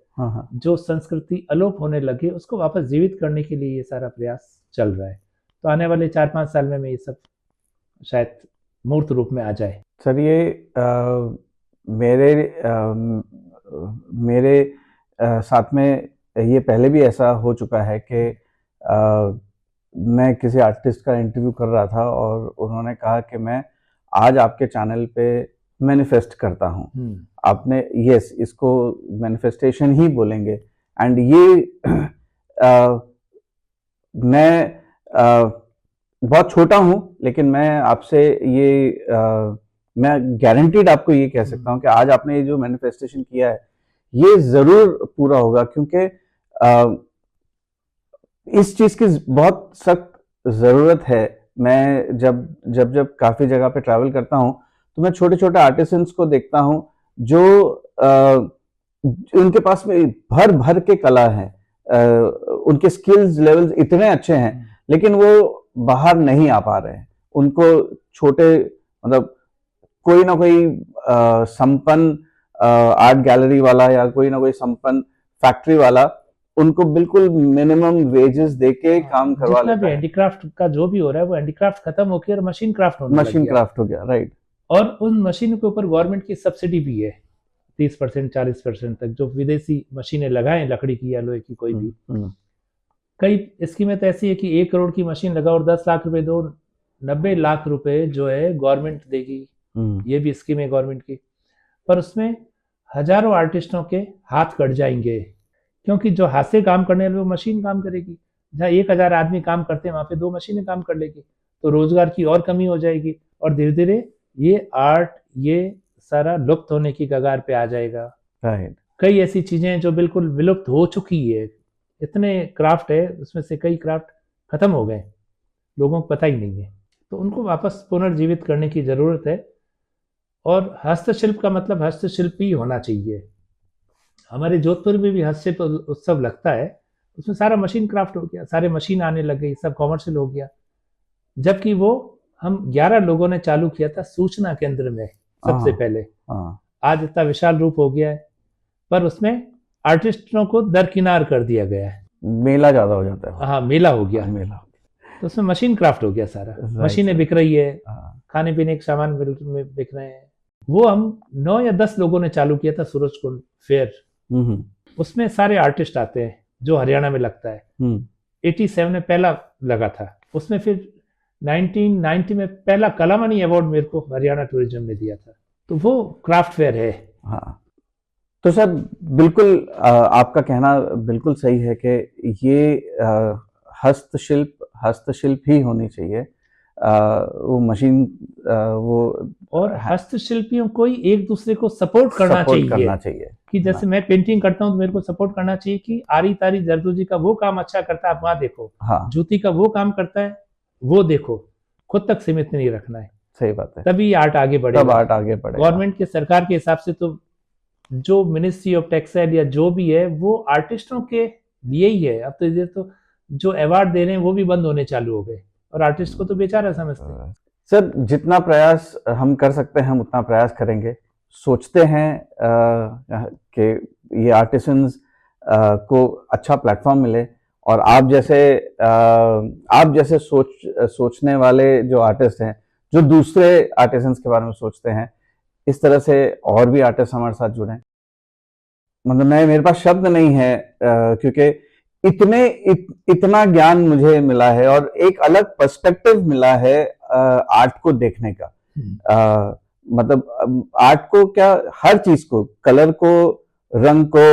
जो संस्कृति अलोप होने लगे उसको वापस जीवित करने के लिए ये सारा प्रयास चल रहा है। तो आने वाले 4-5 साल में ये सब शायद मूर्त रूप में आ जाए। सर ये मेरे साथ में ये पहले भी ऐसा हो चुका है कि मैं किसी आर्टिस्ट का इंटरव्यू कर रहा था और उन्होंने कहा कि मैं आज आपके चैनल पे मैनिफेस्ट करता हूँ। आपने यस, इसको मैनिफेस्टेशन ही बोलेंगे। एंड ये मैं बहुत छोटा हूँ, लेकिन मैं आपसे ये मैं गारंटीड आपको ये कह सकता हूँ कि आज आपने ये जो मैनिफेस्टेशन किया है ये जरूर पूरा होगा, क्योंकि इस चीज की बहुत सख्त जरूरत है। मैं जब काफी जगह पे ट्रैवल करता हूँ तो मैं छोटे छोटे आर्टिसंस को देखता हूँ जो उनके पास में भर भर के कला है, उनके स्किल्स लेवल्स इतने अच्छे हैं, लेकिन वो बाहर नहीं आ पा रहे हैं। उनको छोटे, मतलब कोई ना कोई संपन्न आर्ट गैलरी वाला या कोई ना कोई संपन्न फैक्ट्री वाला उनको बिल्कुल मिनिमम वेजेस देके काम करवा लेता है। जितना भी हैंडीक्राफ्ट का जो भी हो रहा है वो हैंडीक्राफ्ट खत्म होकर मशीन क्राफ्ट होने लग गया। मशीन क्राफ्ट हो गया, राइट। और उन मशीनों के ऊपर गवर्नमेंट की सब्सिडी भी है 30% 40% तक, जो विदेशी मशीनें लगाएं लकड़ी की या लोहे की कोई भी। कई स्कीमें तो ऐसी है कि 1 करोड़ की मशीन लगाओ और 10 लाख रुपए दो, 90 लाख रुपए जो है गवर्नमेंट देगी। ये भी स्कीम है गवर्नमेंट की, पर उसमें हजारों आर्टिस्टों के हाथ कट जाएंगे, क्योंकि जो हाथ से काम करने वाले वो मशीन काम करेगी। जहाँ 1000 आदमी काम करते हैं वहां पे 2 मशीनें काम कर लेगी, तो रोजगार की और कमी हो जाएगी और धीरे धीरे ये आर्ट, ये सारा लुप्त होने की कगार पे आ जाएगा। राइट। कई ऐसी चीजें जो बिल्कुल विलुप्त हो चुकी है, इतने क्राफ्ट है उसमें से कई क्राफ्ट खत्म हो गए, लोगों को पता ही नहीं है। तो उनको वापस पुनर्जीवित करने की जरूरत है। और हस्तशिल्प का मतलब हस्तशिल्प ही होना चाहिए। हमारे जोधपुर में भी हस्तशिल्प उत्सव लगता है, उसमें सारा मशीन क्राफ्ट हो गया, सारे मशीन आने लग गई, सब कॉमर्शियल हो गया। जबकि वो हम 11 लोगों ने चालू किया था सूचना केंद्र में सबसे पहले। आज इतना विशाल रूप हो गया है, पर उसमें आर्टिस्टों को दरकिनार कर दिया गया है। मेला ज्यादा हो जाता है। हाँ मेला हो गया, मेला। तो उसमें मशीन क्राफ्ट हो गया सारा, Right, मशीनें right. बिक रही है, हाँ, खाने पीने के सामान बिक रहे हैं। वो हम 9 या 10 लोगों ने चालू किया था सूरज कुंड फेयर। हम्म, उसमें सारे आर्टिस्ट आते हैं जो हरियाणा में लगता है। 87 में पहला लगा था उसमें, फिर 1990 में पहला कलामणि अवार्ड मेरे को हरियाणा टूरिज्म ने दिया था। तो वो क्राफ्ट फेयर है। हाँ। तो सर बिल्कुल आपका कहना बिल्कुल सही है कि ये हस्तशिल्प ही होनी चाहिए। वो मशीन वो और हस्तशिल्पियों को ही एक दूसरे को सपोर्ट करना चाहिए कि जैसे मैं पेंटिंग करता हूँ तो मेरे को सपोर्ट करना चाहिए कि आरी तारी जरदोजी का वो काम अच्छा करता है, आप वहां देखो। हाँ, जूती का वो काम करता है, वो देखो। खुद तक सीमित नहीं रखना है। सही बात है। तभी आर्ट आगे बढ़ेगा। तब आर्ट आगे बढ़ेगा। गवर्नमेंट के, सरकार के हिसाब से तो जो मिनिस्ट्री ऑफ टेक्सटाइल या जो भी है वो आर्टिस्टों के लिए ही है। अब तो इधर तो जो अवार्ड दे रहे हैं वो भी बंद होने चालू हो गए और आर्टिस्ट को तो बेचारा समझते हैं। सर जितना प्रयास हम कर सकते हैं हम उतना प्रयास करेंगे। सोचते हैं कि ये आर्टिसंस को अच्छा प्लेटफॉर्म मिले और आप जैसे सोचने वाले जो आर्टिस्ट हैं, जो दूसरे आर्टिसंस के बारे में सोचते हैं, इस तरह से और भी आर्टिस्ट हमारे साथ जुड़े। मतलब मेरे पास शब्द नहीं है क्योंकि इतना ज्ञान मुझे मिला है और एक अलग पर्सपेक्टिव मिला है आर्ट को देखने का। मतलब आर्ट को क्या, हर चीज को, कलर को, रंग को,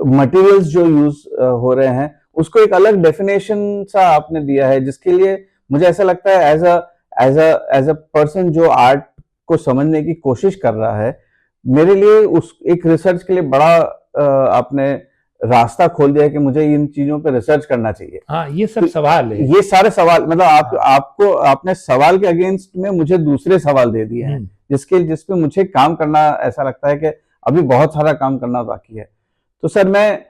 मटेरियल्स जो यूज हो रहे हैं उसको एक अलग डेफिनेशन सा आपने दिया है, जिसके लिए मुझे ऐसा लगता है एज अ पर्सन जो आर्ट को समझने की कोशिश कर रहा है, मेरे लिए उस एक रिसर्च के लिए बड़ा आपने रास्ता खोल दिया कि मुझे इन चीजों पे रिसर्च करना चाहिए। हाँ, ये सब सवाल है, ये सारे सवाल, मतलब आपने सवाल के अगेंस्ट में मुझे दूसरे सवाल दे दिए हैं जिसपे मुझे काम करना, ऐसा लगता है कि अभी बहुत सारा काम करना बाकी है। तो सर मैं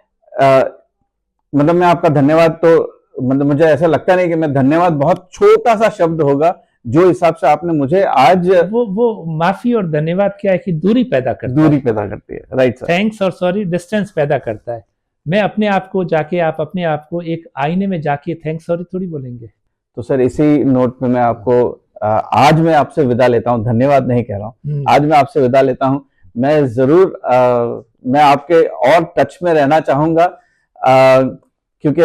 आपका धन्यवाद, तो मतलब मुझे ऐसा लगता नहीं कि मैं धन्यवाद बहुत छोटा सा शब्द होगा जो हिसाब से आपने मुझे आज वो माफी और धन्यवाद क्या है कि दूरी पैदा करती है। Right sir. थैंक्स और सॉरी डिस्टेंस पैदा करता है। मैं अपने आप को जाके, आप अपने आप को एक आईने में जाके थैंक्स सॉरी थोड़ी बोलेंगे। तो सर इसी नोट पे मैं आपको आज मैं आपसे विदा लेता हूँ, धन्यवाद नहीं कह रहा हूँ, आज मैं आपसे विदा लेता हूँ। मैं जरूर मैं आपके और टच में रहना चाहूंगा क्योंकि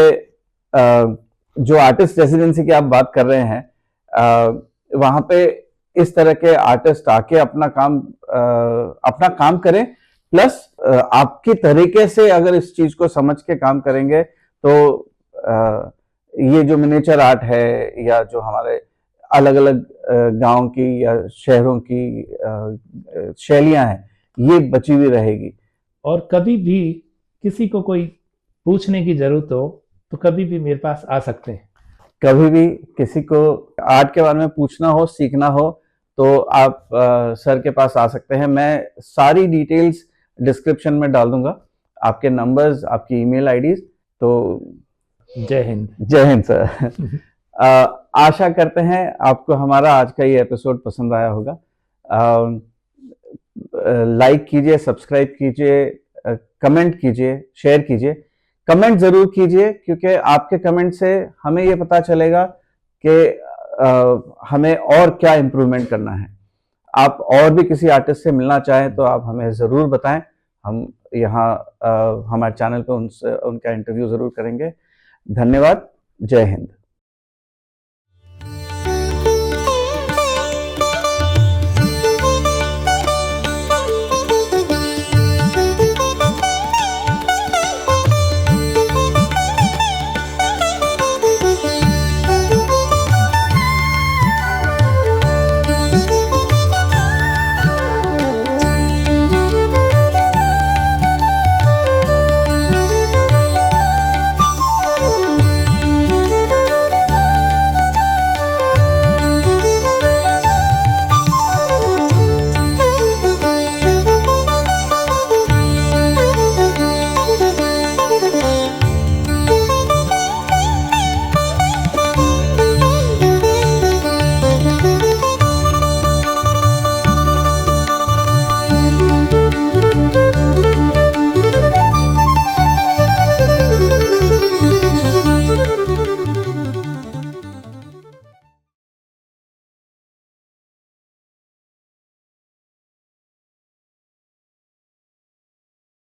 जो आर्टिस्ट रेजिडेंसी की आप बात कर रहे हैं वहां पे इस तरह के आर्टिस्ट आके अपना काम करें, प्लस आपकी तरीके से अगर इस चीज को समझ के काम करेंगे तो ये जो मिनिएचर आर्ट है या जो हमारे अलग अलग गांव की या शहरों की शैलियां हैं, ये बची हुई रहेगी। और कभी भी किसी को कोई पूछने की जरूरत हो तो कभी भी मेरे पास आ सकते हैं। कभी भी किसी को आर्ट के बारे में पूछना हो, सीखना हो, तो आप सर के पास आ सकते हैं। मैं सारी डिटेल्स डिस्क्रिप्शन में डाल दूंगा, आपके नंबर्स, आपकी ईमेल आईडीज। तो जय हिंद। जय हिंद सर। आशा करते हैं आपको हमारा आज का ये एपिसोड पसंद आया होगा। लाइक कीजिए, सब्सक्राइब कीजिए, कमेंट कीजिए, शेयर कीजिए। कमेंट जरूर कीजिए क्योंकि आपके कमेंट से हमें ये पता चलेगा कि हमें और क्या इम्प्रूवमेंट करना है। आप और भी किसी आर्टिस्ट से मिलना चाहें तो आप हमें जरूर बताएं, हम यहाँ हमारे चैनल पे उनका इंटरव्यू जरूर करेंगे। धन्यवाद। जय हिंद।